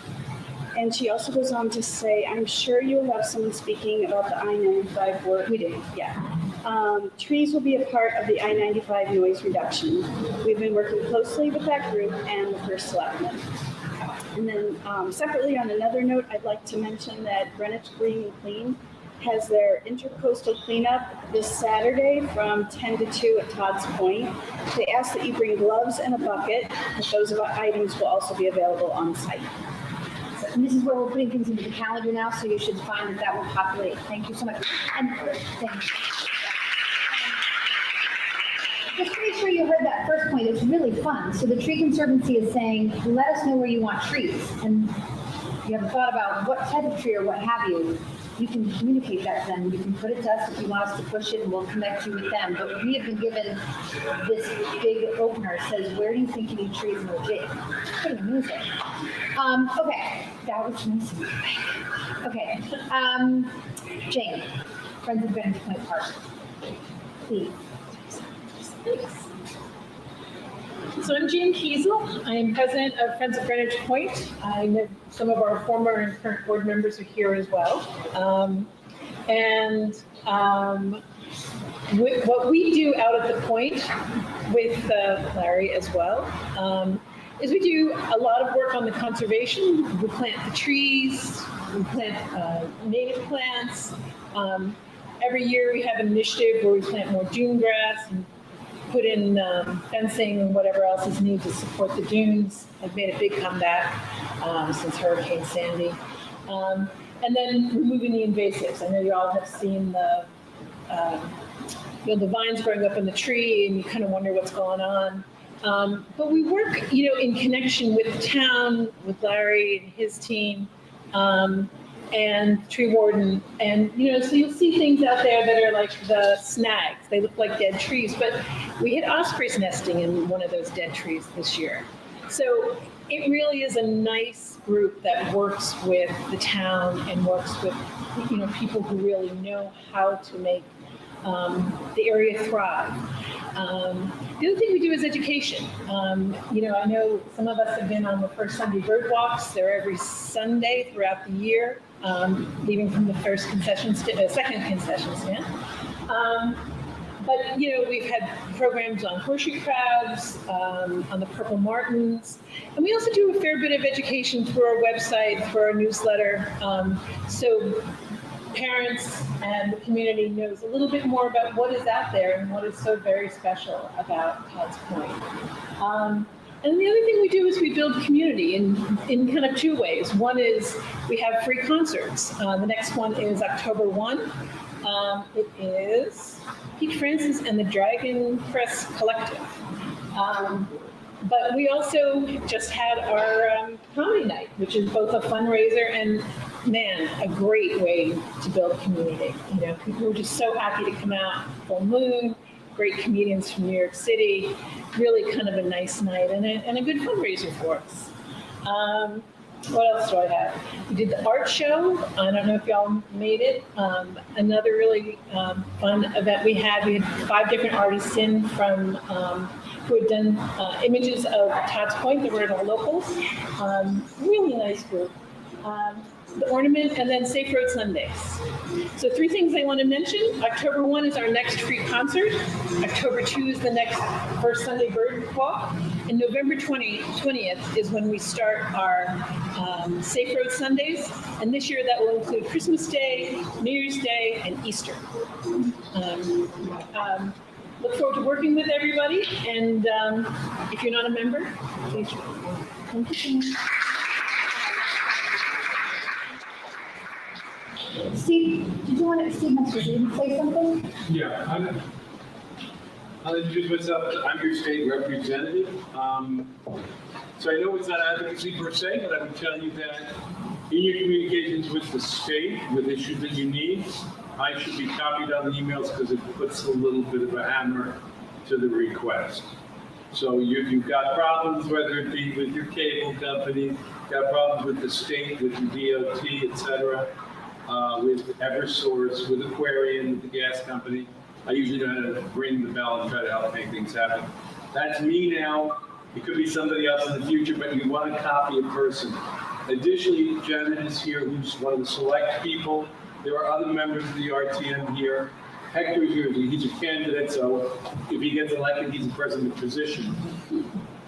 And she also goes on to say, I'm sure you will have someone speaking about the I-95 work. We do. Yeah. Trees will be a part of the I-95 noise reduction. We've been working closely with that group and the first selectman. And then separately on another note, I'd like to mention that Greenwich Green and Clean has their intercoastal cleanup this Saturday from 10 to 2 at Todd's Point. They ask that you bring gloves and a bucket, but those items will also be available on site. And this is where we're putting things into the calendar now, so you should find that will populate. Thank you so much. And thanks. Just to make sure you heard that first point, it's really fun. So the Tree Conservancy is saying, let us know where you want trees. And you haven't thought about what type of tree or what have you. You can communicate that to them. You can put it to us if you want us to push it, and we'll connect you with them. But we have been given this big opener. It says, where do you think you need trees in OG? It's pretty amazing. Okay, that was nice of you. Okay, Jane, Friends of Greenwich Point Park, please. So I'm Jean Kiesel. I am president of Friends of Greenwich Point. I know some of our former and current board members are here as well. What we do out at the Point with Larry as well is we do a lot of work on the conservation. We plant the trees, we plant native plants. Every year we have an initiative where we plant more dune grass and put in fencing and whatever else is needed to support the dunes. I've made a big comeback since Hurricane Sandy. And then removing the invasives. I know you all have seen the vines growing up in the tree, and you kind of wonder what's going on. But we work, in connection with the town, with Larry and his team, and tree warden, and so you'll see things out there that are like the snags. They look like dead trees, but we had ospreys nesting in one of those dead trees this year. So it really is a nice group that works with the town and works with people who really know how to make the area thrive. The other thing we do is education. I know some of us have been on the first Sunday bird walks. They're every Sunday throughout the year, leaving from the second concession stand. But we've had programs on horseshoe crabs, on the purple martins, and we also do a fair bit of education through our website, through our newsletter. So parents and the community knows a little bit more about what is out there and what is so very special about Todd's Point. And the other thing we do is we build community in kind of two ways. One is we have free concerts. The next one is October 1. It is Pete Francis and the Dragon Press Collective. But we also just had our comedy night, which is both a fundraiser and, man, a great way to build community. People were just so happy to come out, full moon, great comedians from New York City, really kind of a nice night and a good fundraiser for us. What else do I have? We did the art show. I don't know if y'all made it. Another really fun event we had 5 different artists in from who had done images of Todd's Point. They were the locals. Really nice group. The ornament, and then Safe Road Sundays. So 3 things I want to mention. October 1 is our next free concert. October 2 is the next first Sunday bird walk. And November 20th is when we start our Safe Road Sundays. And this year that will include Christmas Day, New Year's Day, and Easter. Look forward to working with everybody. And if you're not a member, please come to me. Steve, did you want to say something? Yeah, I'll introduce myself. I'm your state representative. So I know it's not advocacy per se, but I would tell you that in your communications with the state, with issues that you need, I should be copied on the emails because it puts a little bit of a hammer to the request. So you've got problems, whether it be with your cable company, got problems with the state, with your DOT, et cetera. with Eversource, with Aquarian, with the gas company. I usually know how to ring the bell and try to help make things happen. That's me now. It could be somebody else in the future, but you want to copy a person. Additionally, Janet is here, who's one of the select people. There are other members of the RTM here. Hector's here, he's a candidate, so if he gets elected, he's a president position.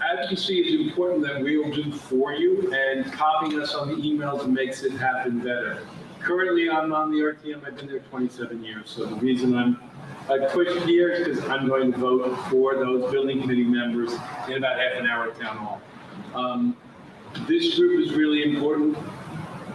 Advocacy is important that we'll do for you, and copying us on the emails makes it happen better. Currently, I'm on the RTM, I've been there 27 years, so the reason I pushed here is because I'm going to vote for those building committee members in about half an hour at town hall. This group is really important.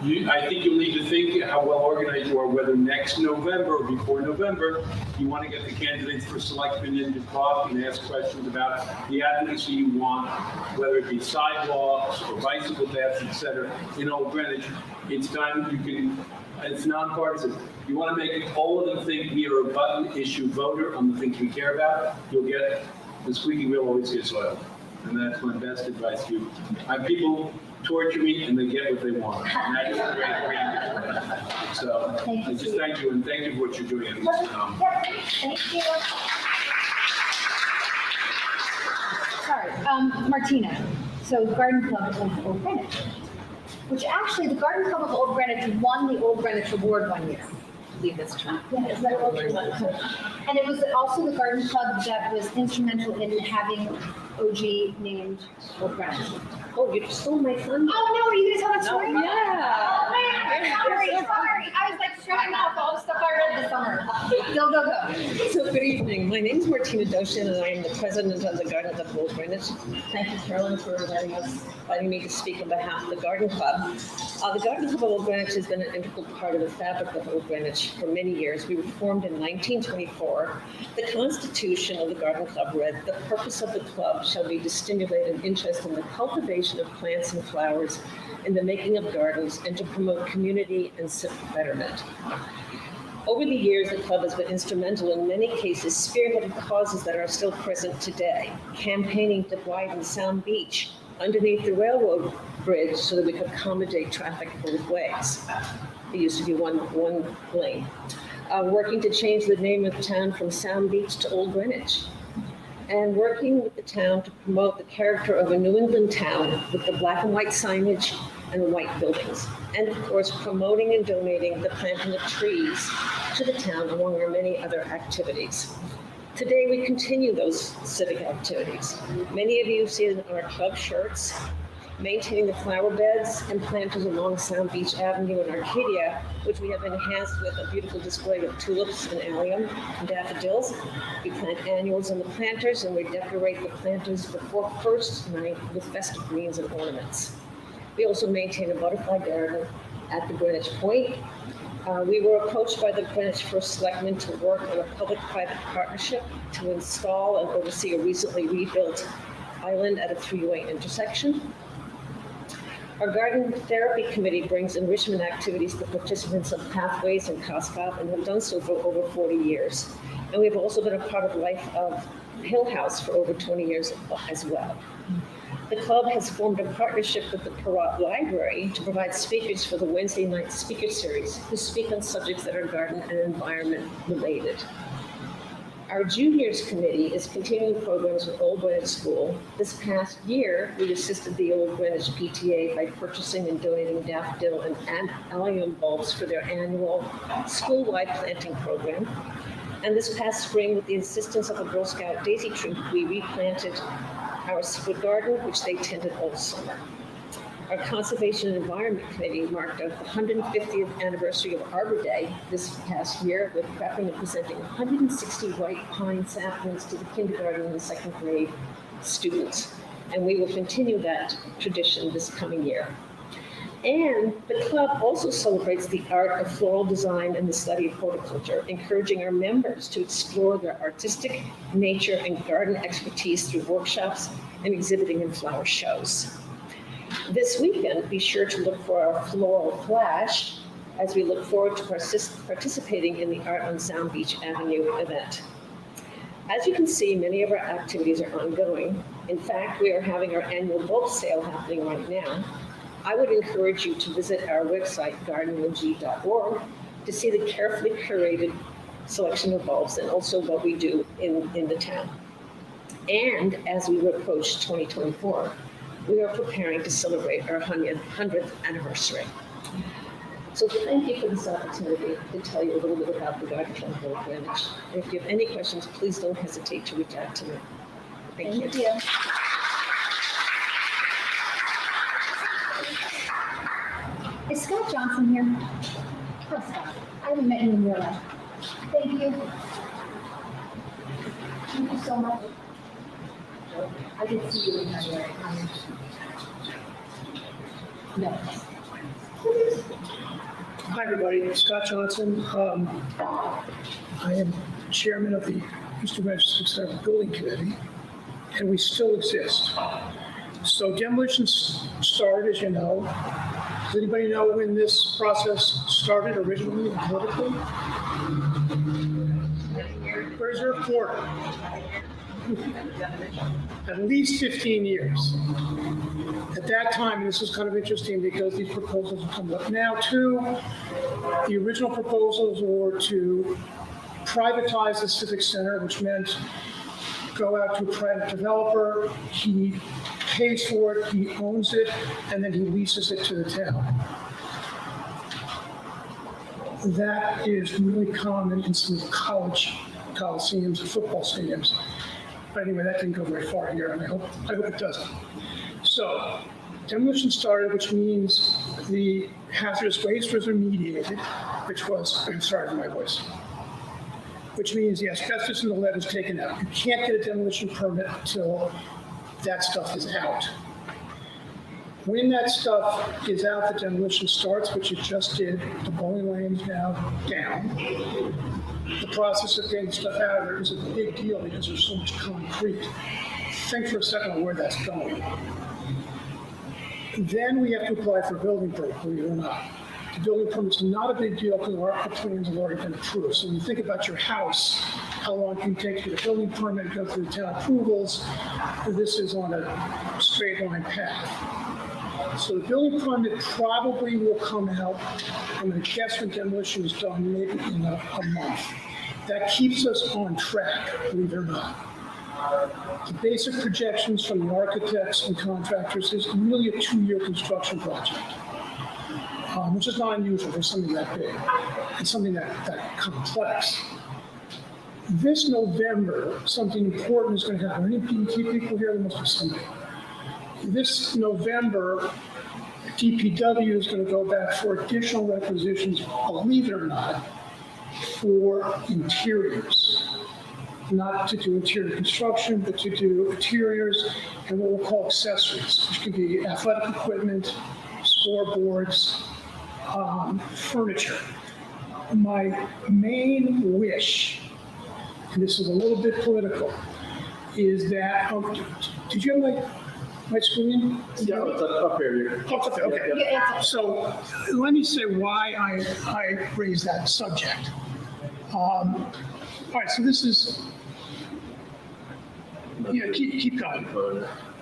I think you'll need to think how well organized you are, whether next November or before November, you want to get the candidates for selectmen in to talk and ask questions about the advocacy you want, whether it be sidewalks or bicycle paths, et cetera. In Old Greenwich, it's time it's nonpartisan. You want to make all of them think we are a button issue voter on the things we care about, you'll get the squeaky wheel always gets oiled. And that's my best advice to you. People torture me and they get what they want. And that is the great. So I just thank you and thank you for what you're doing in this town. Thank you. Sorry, Martina. So Garden Club of Old Greenwich, which actually the Garden Club of Old Greenwich won the Old Greenwich Award one year. I believe that's true. Yeah, is that what you're saying? And it was also the Garden Club that was instrumental in having OG named Old Greenwich. Oh, you stole my thunder. Oh no, are you gonna tell that story? Yeah. Oh man, sorry. I was like showing off all the stuff I read this summer. Go. So good evening. My name is Martina Doshin, and I am the president of the Garden Club of Old Greenwich. Thank you, Carolyn, for inviting me to speak on behalf of the Garden Club. The Garden Club of Old Greenwich has been an integral part of the fabric of Old Greenwich for many years. We were formed in 1924. The Constitution of the Garden Club read, "The purpose of the club shall be to stimulate an interest in the cultivation of plants and flowers, in the making of gardens, and to promote community and civic betterment." Over the years, the club has been instrumental in many cases, spearheaded causes that are still present today, campaigning to widen Sound Beach underneath the railroad bridge so that we could accommodate traffic both ways. It used to be one lane. Working to change the name of the town from Sound Beach to Old Greenwich. And working with the town to promote the character of a New England town with the black and white signage and the white buildings. And of course, promoting and donating the planting of trees to the town among our many other activities. Today, we continue those civic activities. Many of you see it on our club shirts, maintaining the flower beds and planters along Sound Beach Avenue in Arcadia, which we have enhanced with a beautiful display of tulips and allium and daffodils. We plant annuals in the planters, and we decorate the planters the first night with festive greens and ornaments. We also maintain a butterfly garden at the Greenwich Point. We were approached by the Greenwich First Selectmen to work on a public-private partnership to install and oversee a recently rebuilt island at a three-way intersection. Our Garden Therapy Committee brings enrichment activities to participants of Pathways and COSCOP and have done so for over 40 years. And we've also been a part of life of Hill House for over 20 years as well. The club has formed a partnership with the Perrott Library to provide speakers for the Wednesday night speaker series who speak on subjects that are garden and environment related. Our Juniors Committee is continuing programs with Old Greenwich School. This past year, we assisted the Old Greenwich PTA by purchasing and donating daffodil and allium bulbs for their annual school-wide planting program. And this past spring, with the assistance of a Girl Scout daisy troop, we replanted our secret garden, which they tended all summer. Our Conservation and Environment Committee marked our 150th anniversary of Arbor Day this past year with prepping and presenting 160 white pine saplings to the kindergarten and second grade students. And we will continue that tradition this coming year. And the club also celebrates the art of floral design and the study of horticulture, encouraging our members to explore their artistic, nature, and garden expertise through workshops and exhibiting in flower shows. This weekend, be sure to look for our floral flash as we look forward to participating in the Art on Sound Beach Avenue event. As you can see, many of our activities are ongoing. In fact, we are having our annual bulk sale happening right now. I would encourage you to visit our website, gardenog.org, to see the carefully curated selection of bulbs and also what we do in the town. And as we approach 2024, we are preparing to celebrate our 100th anniversary. So thank you for this opportunity to tell you a little bit about the Garden Club of Greenwich. And if you have any questions, please don't hesitate to reach out to me. Thank you. Is Scott Johnson here? Oh, Scott. I haven't met you in real life. Thank you. Thank you so much. I did see you in January. No. Hi, everybody. Scott Johnson. I am chairman of the Eastern Greenwich Civic Center Building Committee, and we still exist. So demolitions started, as you know. Does anybody know when this process started originally and politically? Reserve Florida. At least 15 years. At that time, and this is kind of interesting because these proposals have come up now too, the original proposals were to privatize the Civic Center, which meant go out to a private developer, he pays for it, he owns it, and then he leases it to the town. That is really common in some college coliseums and football stadiums. But anyway, that didn't go very far here, and I hope it doesn't. So, demolition started, which means the hazardous waste was remediated, which was, I'm sorry for my voice, which means the asbestos and the lead is taken out. You can't get a demolition permit until that stuff is out. When that stuff is out, the demolition starts, which it just did. The bowling lane's now down. The process of getting stuff out of there is a big deal because there's so much concrete. Think for a second on where that's going. Then we have to apply for a building permit, believe it or not. The building permit's not a big deal because our plans have already been approved. So when you think about your house, how long can it take to get a building permit, go through the town approvals? This is on a straight line path. So the building permit probably will come out, I'm going to guess when demolition is done, maybe in a month. That keeps us on track, believe it or not. The basic projections from the architects and contractors is really a 2-year construction project, which is not unusual for something that big and something that complex. This November, something important is going to happen. Any DET people here? There must be somebody. This November, DPW is going to go back for additional requisitions, believe it or not, for interiors. Not to do interior construction, but to do interiors and what we'll call accessories, which could be athletic equipment, scoreboards, furniture. My main wish, and this is a little bit political, is that, did you have my screen? Yeah, it's up here. Up there, okay. Yeah. So let me say why I raised that subject. All right, so this is, keep going.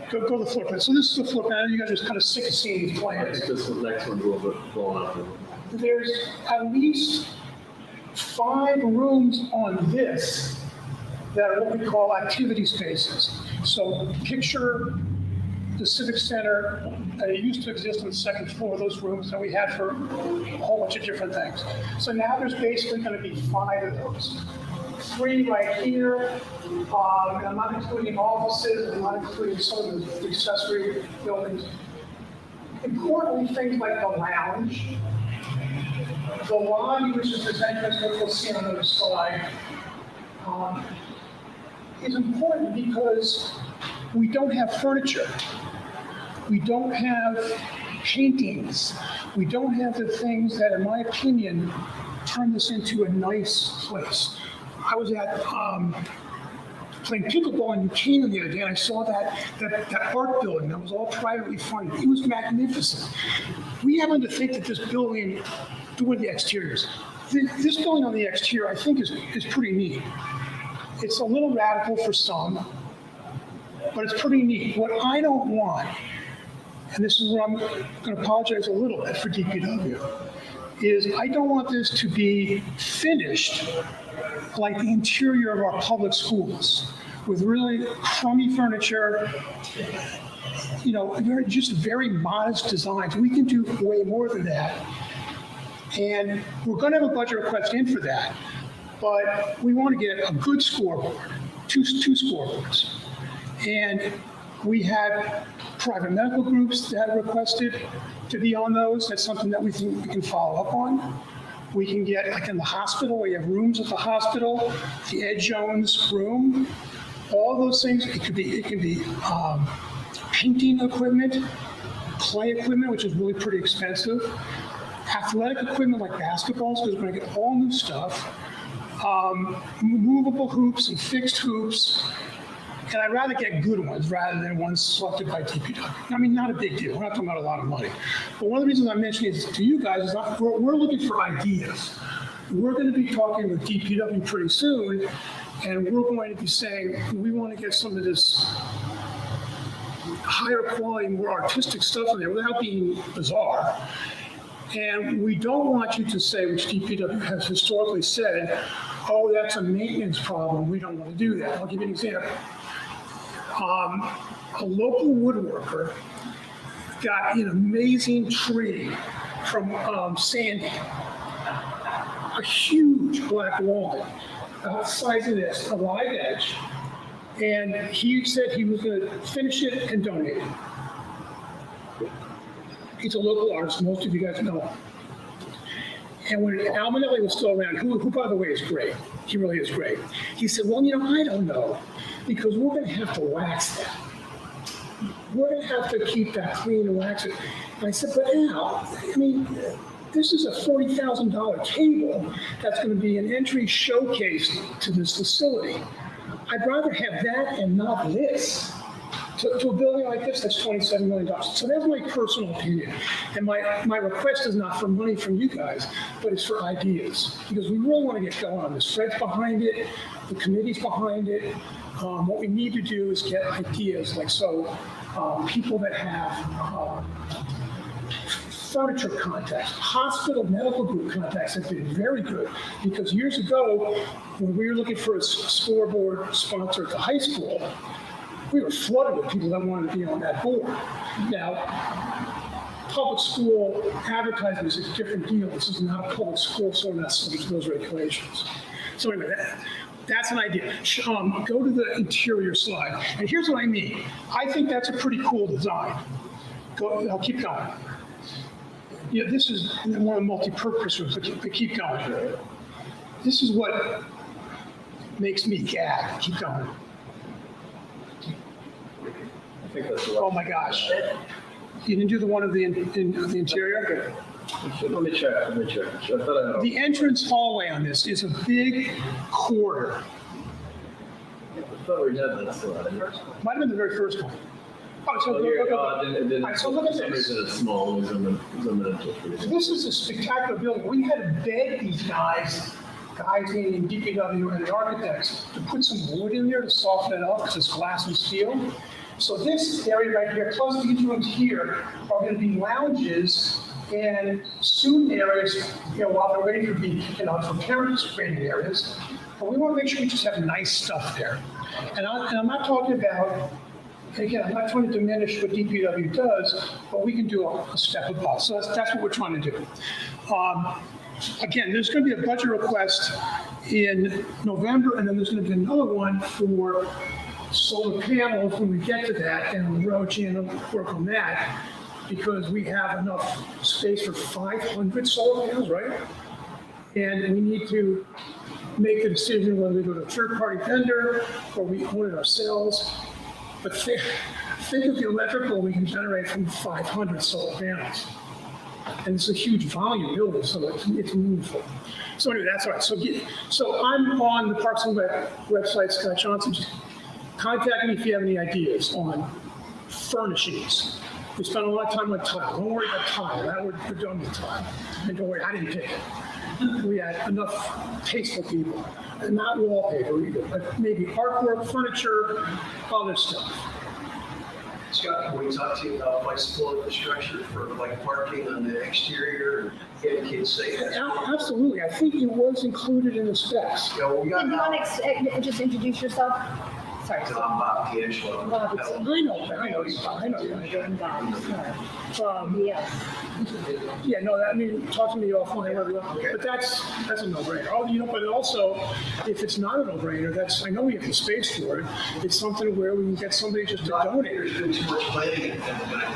Go to the floor plan. So this is the floor plan. You guys are just kind of sick of seeing these I plans. think this next one's a little bit blown up. There's at least 5 rooms on this that are what we call activity spaces. So picture the Civic Center, it used to exist on the second floor, those rooms that we had for a whole bunch of different things. So now there's basically going to be 5 of those. 3 right here. I'm not including offices, I'm not including some of the accessory buildings. Importantly, things like the lounge, the lobby, which is this entrance that we'll see on the slide, is important because we don't have furniture. We don't have paintings. We don't have the things that, in my opinion, turn this into a nice place. I was at playing pickleball in New Canaan the other day, and I saw that art building that was all privately funded. It was magnificent. We happen to think that this building, doing the exteriors, this building on the exterior, I think is pretty neat. It's a little radical for some, but it's pretty neat. What I don't want and this is where I'm going to apologize a little bit for DPW, is I don't want this to be finished like the interior of our public schools with really crummy furniture, just very modest designs. We can do way more than that. And we're going to have a budget request in for that, but we want to get a good scoreboard, two scoreboards. And we had private medical groups that requested to be on those. That's something that we think we can follow up on. We can get, like in the hospital, we have rooms at the hospital, the Ed Jones room, all those things. It could be painting equipment, clay equipment, which is really pretty expensive, athletic equipment like basketballs, because we're going to get all new stuff, movable hoops and fixed hoops. And I'd rather get good ones rather than ones selected by DPW. I mean, not a big deal. We're not talking about a lot of money. But one of the reasons I'm mentioning this to you guys is we're looking for ideas. We're going to be talking with DPW pretty soon, and we're going to be saying, we want to get some of this higher quality, more artistic stuff in there without being bizarre. And we don't want you to say, which DPW has historically said, oh, that's a maintenance problem. We don't want to do that. I'll give you an example. A local woodworker got an amazing tree from Sandy, a huge black walnut, about the size of this, a live edge, and he said he was going to finish it and donate it. He's a local artist, most of you guys know him. And when Al Manelli was still around, who by the way is great, he really is great, he said, well, I don't know, because we're going to have to wax that. We're going to have to keep that clean and wax it. And I said, but Al, this is a $40,000 table that's going to be an entry showcase to this facility. I'd rather have that and not this. To a building like this, that's $27 million. So that's my personal opinion. And my request is not for money from you guys, but it's for ideas. Because we really want to get going on this. Fred's behind it, the committee's behind it. What we need to do is get ideas, people that have furniture contacts, hospital medical group contacts have been very good. Because years ago, when we were looking for a scoreboard sponsor at the high school, we were flooded with people that wanted to be on that board. Now, public school advertising is a different deal. This is not a public school, so we're not subject to those regulations. So anyway, that's an idea. Go to the interior slide. And here's what I mean. I think that's a pretty cool design. I'll keep going. This is one of the multi-purpose rooms, but keep going. This is what makes me gag. Keep going. I think that's Oh my gosh. You didn't do the one of the interior? Let me check. I thought I had The entrance hallway on this is a big corridor. I thought we had that slide. Might have been the very first one. Oh, so, all right, so look at this. It's small. Zoom in. This is a spectacular building. We had to beg these guys meaning DPW and the architects, to put some wood in there to soften it up because it's glass and steel. So this area right here, plus these rooms here, are going to be lounges and student areas, while they're waiting for being taken out for parents' waiting areas. But we want to make sure we just have nice stuff there. And I'm not talking about, again, I'm not trying to diminish what DPW does, but we can do a step above. So that's what we're trying to do. Again, there's going to be a budget request in November, and then there's going to be another one for solar panels when we get to that, and Rojan will work on that, because we have enough space for 500 solar panels, right? And we need to make the decision whether we go to a third-party vendor or we own it ourselves. But think of the electrical we can generate from 500 solar panels. And it's a huge volume building, so it's meaningful. So anyway, that's all right. So I'm on the Parks and Rec website, Scott Johnson. Just contact me if you have any ideas on furnishings. We spent a lot of time on tile. Don't worry about tile. That we're done with tile. And don't worry, I didn't pick it. We had enough tasteful people. And not wallpaper either, but maybe artwork, furniture, other stuff. Scott, can we talk to you about bicycle infrastructure for like parking on the exterior and getting kids safe? Absolutely. I think it was included in the specs. Yeah, well, we got Did you want to just introduce yourself? Sorry. Bob D'Angelo. Bob, it's- I know. Yeah, no, I mean, talk to me offline, whatever you want. But that's a no-brainer. Oh, but also, if it's not a no-brainer, I know we have the space for it. It's something where we can get somebody just to donate. There's been too much planning in it, but I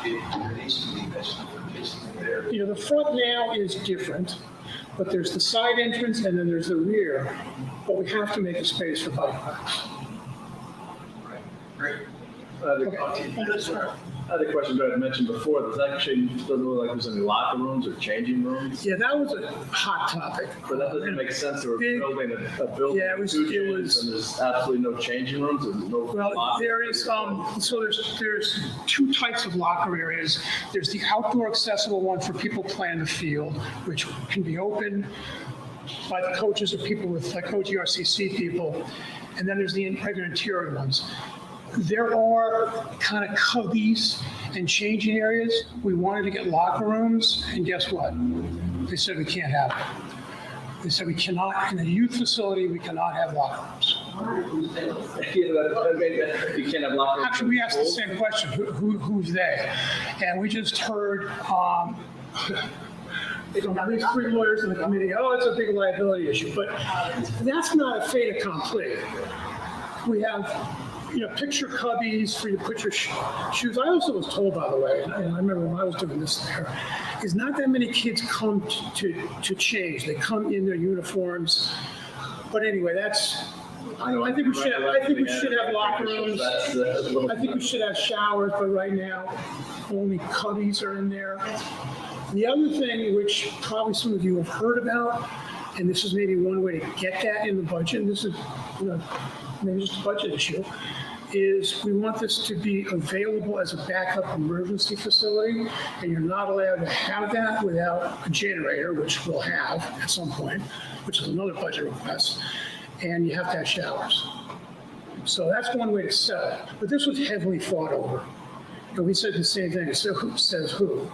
think there needs to be that's for kids to be there. The front now is different, but there's the side entrance and then there's the rear. But we have to make a space for bike racks. Great. Other questions I had mentioned before, there's actually, doesn't look like there's any locker rooms or changing rooms. Yeah, that was a hot topic. But that doesn't make sense, we're Big- building a building. Yeah, it was- with 2 gyms, and there's absolutely no changing rooms, there's no. Well, locker there is, so there's 2 types of locker areas. There's the outdoor accessible one for people playing the field, which can be open by the coaches or people with, like OGRCC people. And then there's the regular interior ones. There are kind of cubbies and changing areas. We wanted to get locker rooms, and guess what? They said we can't have it. They said we cannot, in a youth facility, we cannot have locker rooms. You can't have locker rooms. Actually, we asked the same question, who's they? And we just heard, at least 3 lawyers in the committee, oh, it's a big liability issue, but that's not a fait accompli. We have, picture cubbies for you to put your shoes. I also was told, by the way, and I remember when I was doing this there, is not that many kids come to change. They come in their uniforms. But anyway, I think we should have locker rooms. I think we should have showers, but right now, only cubbies are in there. The other thing, which probably some of you have heard about, and this is maybe one way to get that in the budget, and this is, maybe just a budget issue, is we want this to be available as a backup emergency facility, and you're not allowed to have that without a generator, which we'll have at some point, which is another budget request, and you have to have showers. So that's one way to sell it, but this was heavily fought over. And we said the same thing, so who says who?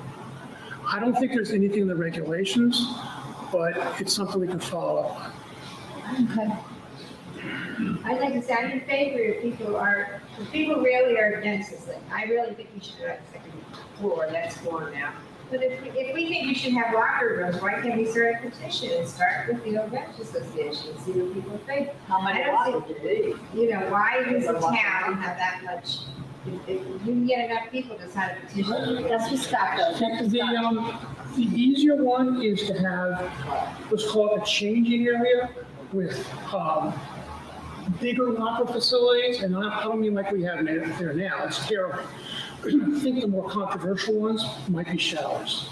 I don't think there's anything in the regulations, but it's something we can follow up on. Okay. I'd like to say I'm in favor if people really are against this thing. I really think we should have a second floor, that's floor now. But if we think we should have locker rooms, why can't we start a petition and start with the Bench Association and see what people think? How many lockers do you need? Why does the town have that much? If you can get enough people to sign a petition. That's what Scott does. The easier one is to have, let's call it a changing area with bigger locker facilities, and I don't mean like we have there now, it's terrible. I think the more controversial ones might be showers.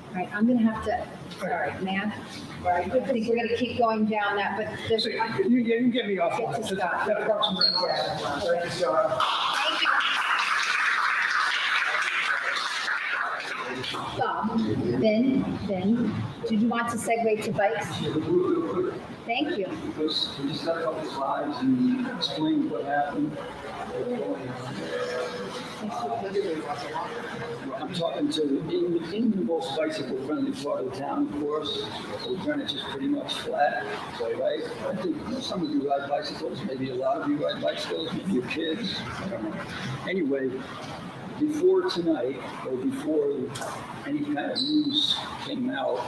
All right, I'm gonna have to, sorry, man. I think we're gonna keep going down that, but there's. So you can get me off on Get to it. Scott. That Parks and Rec. Thank you. Ben, did you want to segue to bikes? Thank you. Because we just got a couple slides and explain what happened. I'm talking in the most bicycle-friendly part of the town, of course. So Greenwich is pretty much flat, right? I think some of you ride bicycles, maybe a lot of you ride bicycles, maybe your kids, I don't know. Anyway, before tonight, or before any kind of news came out,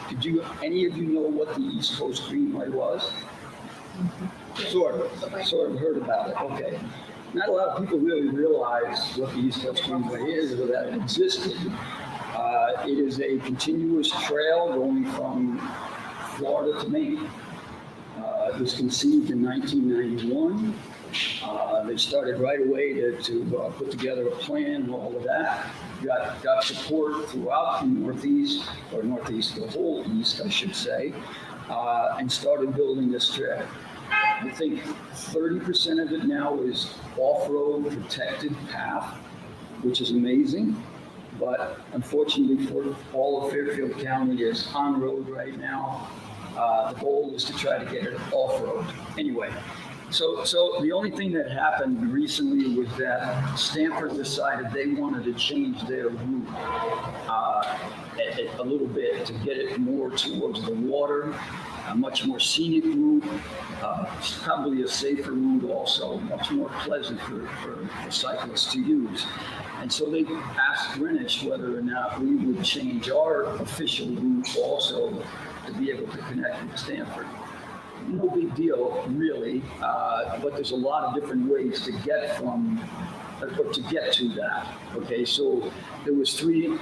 any of you know what the East Coast Greenway was? Sort of heard about it, okay. Not a lot of people really realize what the East Coast Greenway is or that it existed. It is a continuous trail going from Florida to Maine. It was conceived in 1991. They started right away to put together a plan and all of that. Got support throughout the Northeast, the whole East, I should say, and started building this trail. I think 30% of it now is off-road protected path, which is amazing. But unfortunately for all of Fairfield County is on road right now. The goal is to try to get it off-road. Anyway, So the only thing that happened recently was that Stanford decided they wanted to change their route a little bit to get it more towards the water, a much more scenic route, probably a safer route also, much more pleasant for cyclists to use. And so they asked Greenwich whether or not we would change our official route also to be able to connect with Stanford. No big deal, really, but there's a lot of different ways to get to that. Okay, so there was three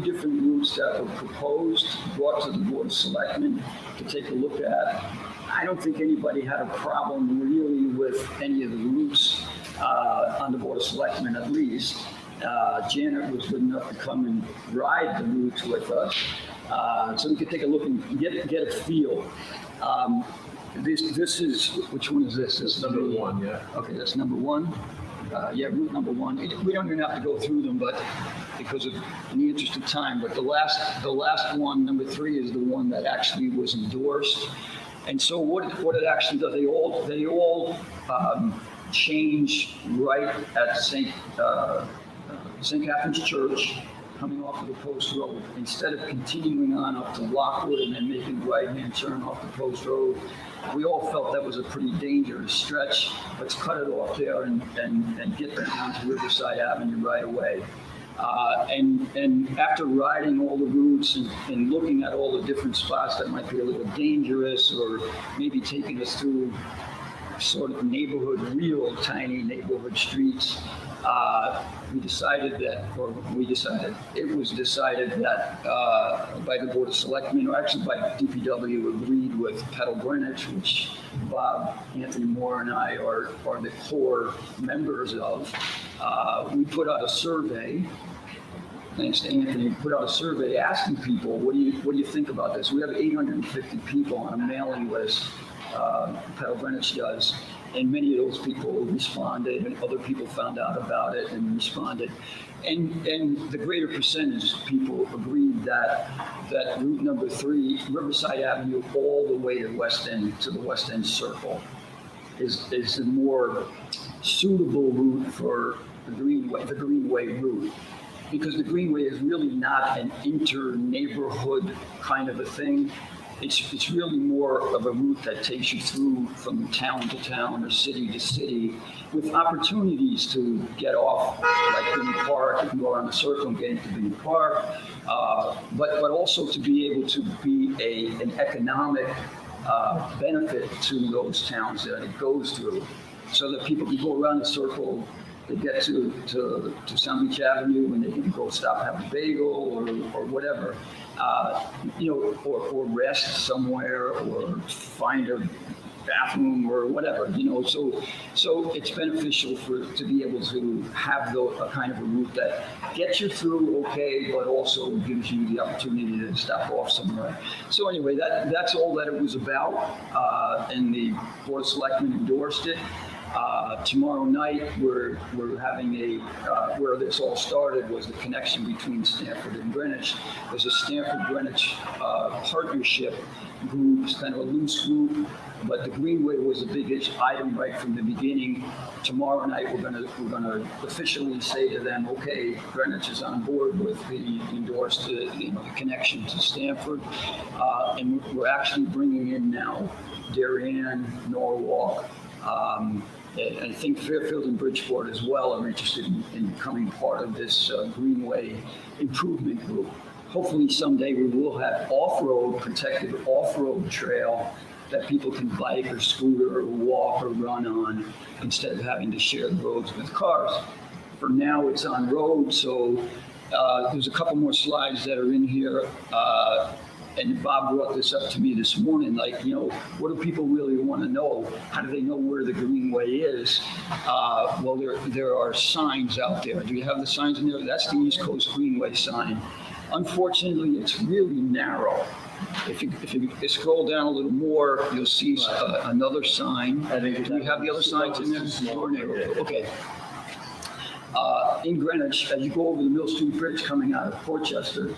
different routes that were proposed, brought to the Board of Selectmen to take a look at. I don't think anybody had a problem really with any of the routes on the Board of Selectmen, at least. Janet was good enough to come and ride the routes with us, so we could take a look and get a feel. This is, which one is this? This is Number one, yeah. Okay, that's number one. Yeah, route number one. We don't even have to go through them, but because of in the interest of time. But the last one, number three, is the one that actually was endorsed. And so what it actually does, they all change right at St. Catherine's Church, coming off of the Post Road. Instead of continuing on up to Lockwood and then making the right-hand turn off the Post Road, we all felt that was a pretty dangerous stretch. Let's cut it off there and get down to Riverside Avenue right away. And after riding all the routes and looking at all the different spots that might be a little dangerous or maybe taking us through sort of real tiny neighborhood streets, it was decided that by the Board of Selectmen, or actually by DPW, agreed with Pedal Greenwich, which Bob, Anthony Moore, and I are the core members of. We put out a survey. Thanks to Anthony, put out a survey asking people, what do you think about this? We have 850 people on a mailing list. Pedal Greenwich does. And many of those people responded, and other people found out about it and responded. And the greater percentage of people agreed that route number 3, Riverside Avenue, all the way to the West End Circle, is a more suitable route for the Greenway route. Because the Greenway is really not an inter-neighborhood kind of a thing. It's really more of a route that takes you through from town to town or city to city, with opportunities to get off, like Binny Park. You can go around the circle and get into Binny Park, but also to be able to be an economic benefit to those towns that it goes through, so that people can go around the circle. They get to Sound Beach Avenue and they can go stop, have a bagel or whatever, or rest somewhere or find a bathroom or whatever, So it's beneficial to be able to have a kind of a route that gets you through okay, but also gives you the opportunity to stop off somewhere. So anyway, that's all that it was about, and the Board of Selectmen endorsed it. Tomorrow night, we're having where this all started was the connection between Stanford and Greenwich. There's a Stanford-Greenwich partnership group. It's kind of a loose group, but the Greenway was the biggest item right from the beginning. Tomorrow night, we're gonna officially say to them, okay, Greenwich is on board with the endorsed the connection to Stanford, and we're actually bringing in now Darien, Norwalk. I think Fairfield and Bridgeport as well are interested in becoming part of this Greenway improvement group. Hopefully someday we will have protected off-road trail that people can bike or scooter or walk or run on instead of having to share the roads with cars. For now, it's on road, so there's a couple more slides that are in here. And Bob brought this up to me this morning, what do people really want to know? How do they know where the Greenway is? Well, there are signs out there. Do you have the signs in there? That's the East Coast Greenway sign. Unfortunately, it's really narrow. If you scroll down a little more, you'll see another sign. Do we have the other signs in there? Okay. In Greenwich, as you go over the Mill Street Bridge coming out of Portchester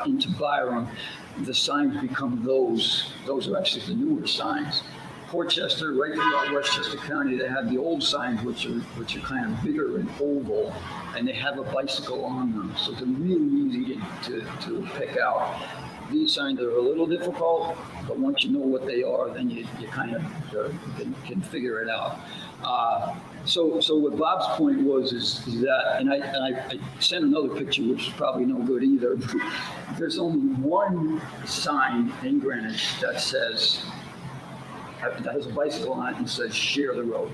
into Byram, the signs become those. Those are actually the newer signs. Portchester, right throughout Westchester County, they have the old signs, which are kind of bigger and oval, and they have a bicycle on them, so they're really easy to pick out. These signs are a little difficult, but once you know what they are, then you kind of can figure it out. So what Bob's point was is that, and I sent another picture, which is probably no good either. There's only one sign in Greenwich that says, that has a bicycle on it and says "Share the Road."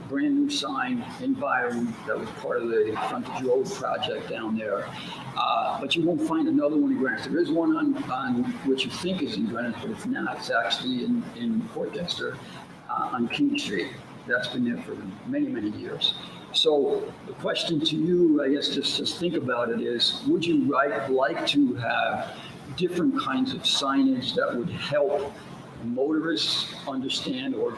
Brand new sign in Byron that was part of the Frontage Road project down there. But you won't find another one in Greenwich. There is one on which you think is in Greenwich, but it's not. It's actually in Portchester on King Street. That's been there for many, many years. So the question to you, I guess, just think about it is, would you like to have different kinds of signage that would help motorists understand or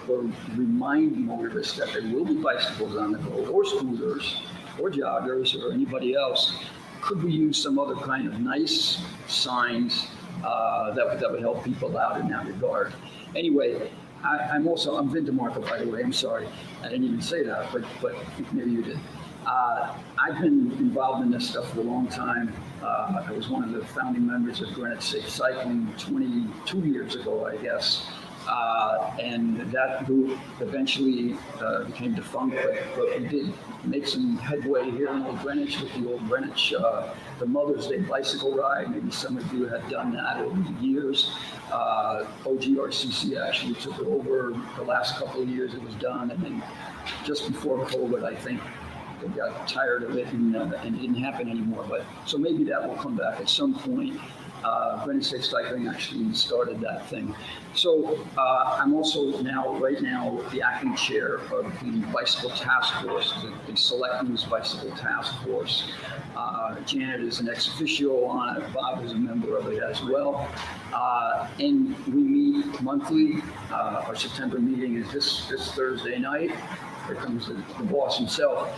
remind motorists that there will be bicycles on the road, or scooters, or joggers, or anybody else? Could we use some other kind of nice signs that would help people out in that regard? Anyway, I'm Vin DeMarco, by the way. I'm sorry, I didn't even say that, but maybe you did. I've been involved in this stuff for a long time. I was one of the founding members of Greenwich Safe Cycling 22 years ago, I guess. And that group eventually became defunct, but we did make some headway here in Old Greenwich with the Old Greenwich, the Mother's Day bicycle ride. Maybe some of you have done that over the years. OGRCC actually took it over the last couple of years it was done, and then just before COVID, I think they got tired of it and it didn't happen anymore. But so maybe that will come back at some point. Greenwich Safe Cycling actually started that thing. So I'm also right now, the acting chair of the Bicycle Task Force, the Select News Bicycle Task Force. Janet is an ex officio on it. Bob is a member of it as well. And we meet monthly. Our September meeting is this Thursday night. Here comes the boss himself.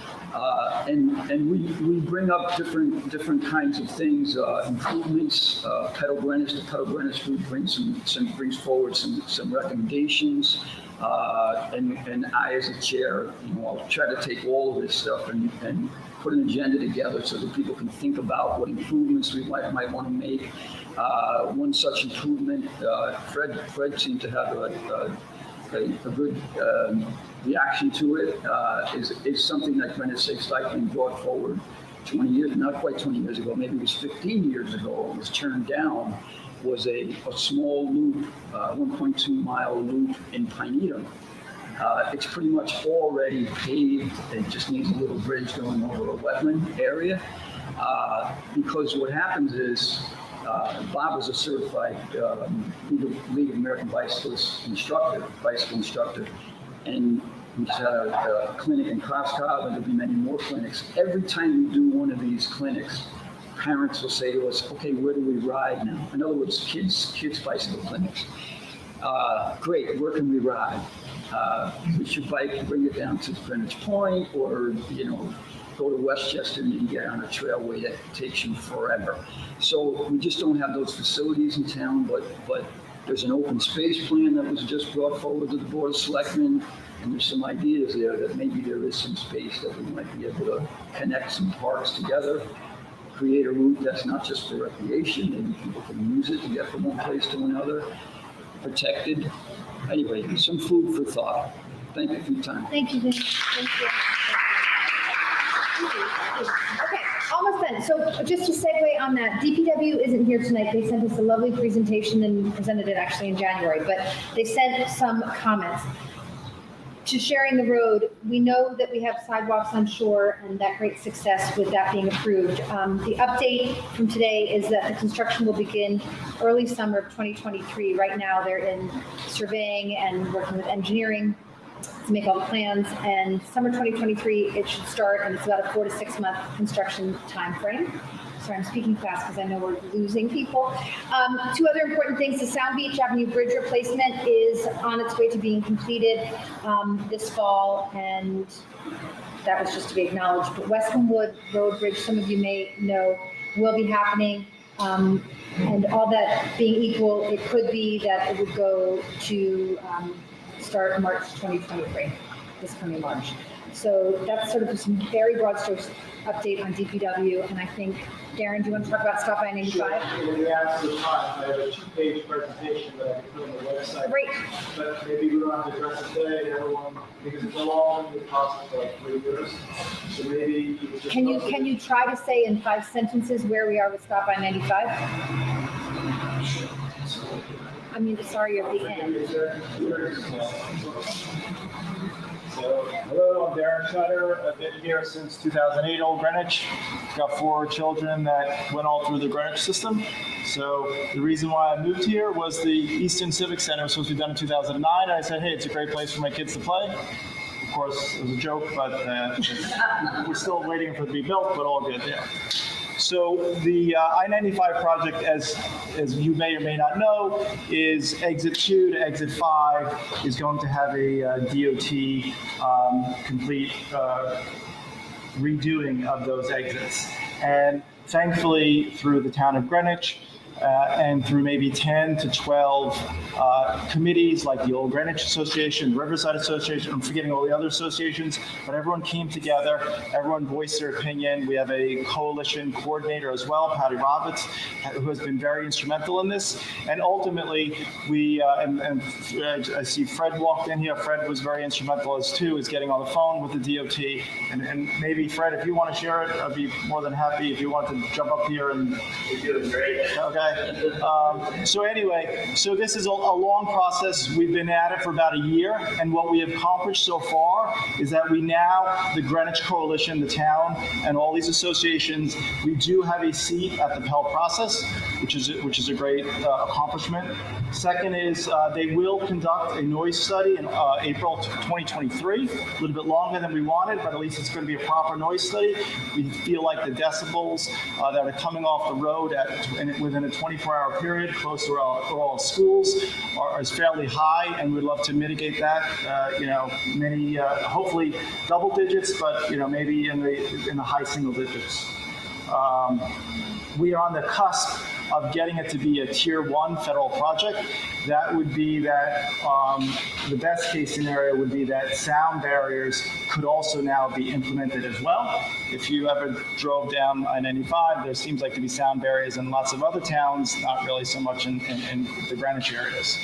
And we bring up different kinds of things, improvements. Pedal Greenwich, the Pedal Greenwich group brings forward some recommendations. And I, as a chair, I'll try to take all of this stuff and put an agenda together so that people can think about what improvements we might want to make. One such improvement, Fred seemed to have a good reaction to it, is something that Greenwich Safe Cycling brought forward 20 years, not quite 20 years ago, maybe it was 15 years ago. It was turned down, was a small loop, 1.2 mile loop in Pinetum. It's pretty much already paved. It just needs a little bridge going over a wetland area. Because what happens is, Bob is a certified League of American bicycle instructor, and we just had a clinic in Costco, and there'll be many more clinics. Every time we do one of these clinics, parents will say to us, okay, where do we ride now? In other words, kids bicycle clinics. Great, where can we ride? We should bike, bring it down to Greenwich Point, or, go to Westchester and you can get on a trailway that takes you forever. So we just don't have those facilities in town, but there's an open space plan that was just brought forward to the Board of Selectmen, and there's some ideas there that maybe there is some space that we might be able to connect some parks together, create a route that's not just for recreation, maybe people can use it to get from one place to another, protected. Anyway, some food for thought. Thank you for your time. Thank you, Vin. Thank you. Okay, almost done. So just to segue on that, DPW isn't here tonight. They sent us a lovely presentation and presented it actually in January, but they sent some comments. To sharing the road, we know that we have sidewalks on shore and that great success with that being approved. The update from today is that the construction will begin early summer of 2023. Right now they're in surveying and working with engineering to make all the plans, and summer 2023 it should start, and it's about a 4 to 6 month construction time frame. Sorry, I'm speaking fast because I know we're losing people. Two other important things. The Sound Beach Avenue Bridge replacement is on its way to being completed this fall, and that was just to be acknowledged. But Westland Wood Road Bridge, some of you may know, will be happening. And all that being equal, it could be that it would go to start March 2023, this coming March. So that's sort of some very broad strokes update on DPW. And I think, Darren, do you want to talk about Stop by 95? Sure. In the absence of time, I have a 2-page presentation that I can put on the website. Great. But maybe we don't have to address it today, everyone, because it's a long process for like 3 years. So maybe you would just. Can you try to say in 5 sentences where we are with Stop by 95? I mean, sorry, you're at the end. So, hello, I'm Darren Shutter. I've been here since 2008, Old Greenwich. Got 4 children that went all through the Greenwich system. So the reason why I moved here was the Easton Civic Center was supposed to be done in 2009. And I said, hey, it's a great place for my kids to play. Of course, it was a joke, but we're still waiting for it to be built, but all good there. So the I-95 project, as you may or may not know, is exit 2 to exit 5 is going to have a DOT complete redoing of those exits. And thankfully, through the town of Greenwich, and through maybe 10 to 12 committees like the Old Greenwich Association, Riverside Association, I'm forgetting all the other associations, but everyone came together, everyone voiced their opinion. We have a coalition coordinator as well, Patty Roberts, who has been very instrumental in this. And ultimately, we, I see Fred walked in here, Fred was very instrumental as too, is getting on the phone with the DOT. And maybe Fred, if you want to share it, I'd be more than happy if you want to jump up here and. You're doing great. Okay. So anyway, so this is a long process. We've been at it for about a year, and what we have accomplished so far is that we now, the Greenwich Coalition, the town, and all these associations, we do have a seat at the Pell process, which is a great accomplishment. Second is they will conduct a noise study in April 2023, a little bit longer than we wanted, but at least it's going to be a proper noise study. We feel like the decibels that are coming off the road within a 24-hour period close to all schools is fairly high, and we'd love to mitigate that. Many hopefully double digits, but maybe in the high single digits. We are on the cusp of getting it to be a tier 1 federal project. That would be that the best case scenario would be that sound barriers could also now be implemented as well. If you ever drove down I-95, there seems like to be sound barriers in lots of other towns, not really so much in the Greenwich areas.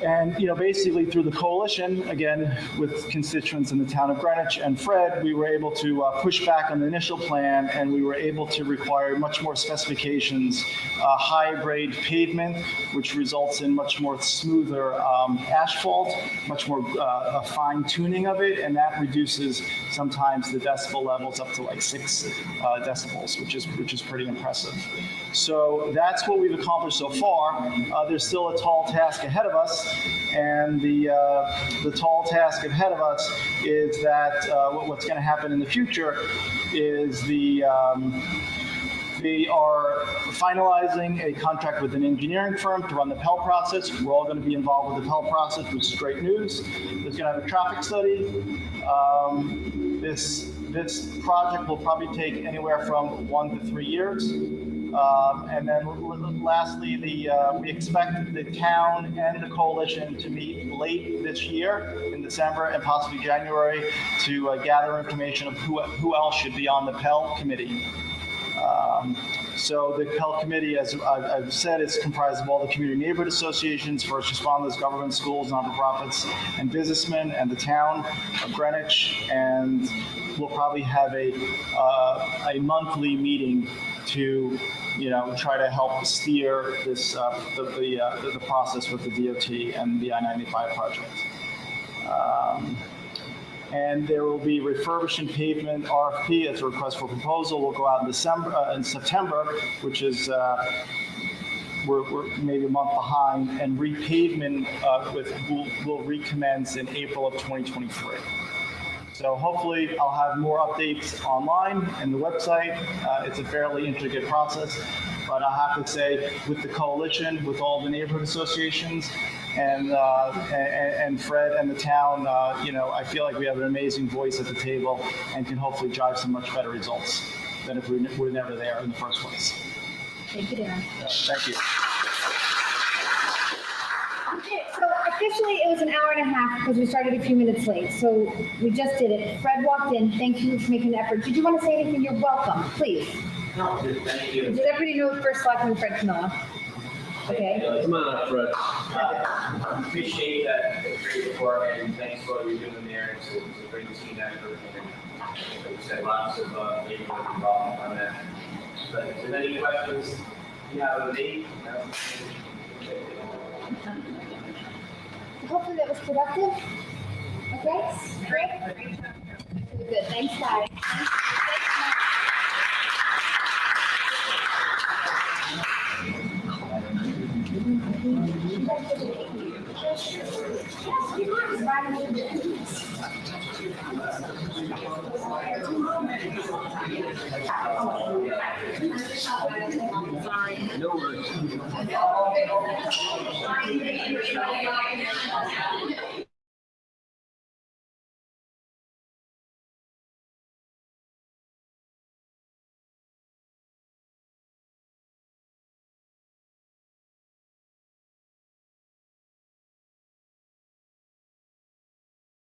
And basically through the coalition, again, with constituents in the town of Greenwich and Fred, we were able to push back on the initial plan, and we were able to require much more specifications, high-grade pavement, which results in much more smoother asphalt, much more fine-tuning of it, and that reduces sometimes the decibel levels up to like 6 decibels, which is pretty impressive. So that's what we've accomplished so far. There's still a tall task ahead of us. And the tall task ahead of us is that what's going to happen in the future is they are finalizing a contract with an engineering firm to run the Pell process. We're all going to be involved with the Pell process, which is great news. There's going to have a traffic study. This project will probably take anywhere from 1 to 3 years. And then lastly, we expect the town and the coalition to meet late this year in December and possibly January to gather information of who else should be on the Pell committee. So the Pell Committee, as I've said, is comprised of all the community neighborhood associations, first responders, government, schools, not-for-profits, and businessmen, and the town of Greenwich. And we'll probably have a monthly meeting to try to help steer this the process with the DOT and the I-95 project. And there will be refurbishing pavement RFP. It's a request for proposal. Will go out in September, which is we're maybe a month behind, and repavement will recommence in April of 2023. So hopefully I'll have more updates online and the website. It's a fairly intricate process, but I have to say, with the coalition, with all the neighborhood associations, and Fred and the town, I feel like we have an amazing voice at the table and can hopefully drive some much better results than if we were never there in the first place. Thank you, Darren. Thank you. Okay, so I Unfortunately, it was an hour and a half because we started a few minutes late, so we just did it. Fred walked in. Thank you for making the effort. Did you want to say anything? You're welcome. Please. No, thank you. Did everybody know First Selectman Fred Camilla? Okay. Come on up, Fred. Appreciate that great work and thanks for what you're doing there. It's a great team effort. And like you said, lots of people involved on that. But if there's any questions you have of me, Hopefully that was productive. Okay, great. Good, thanks, guys. No worries.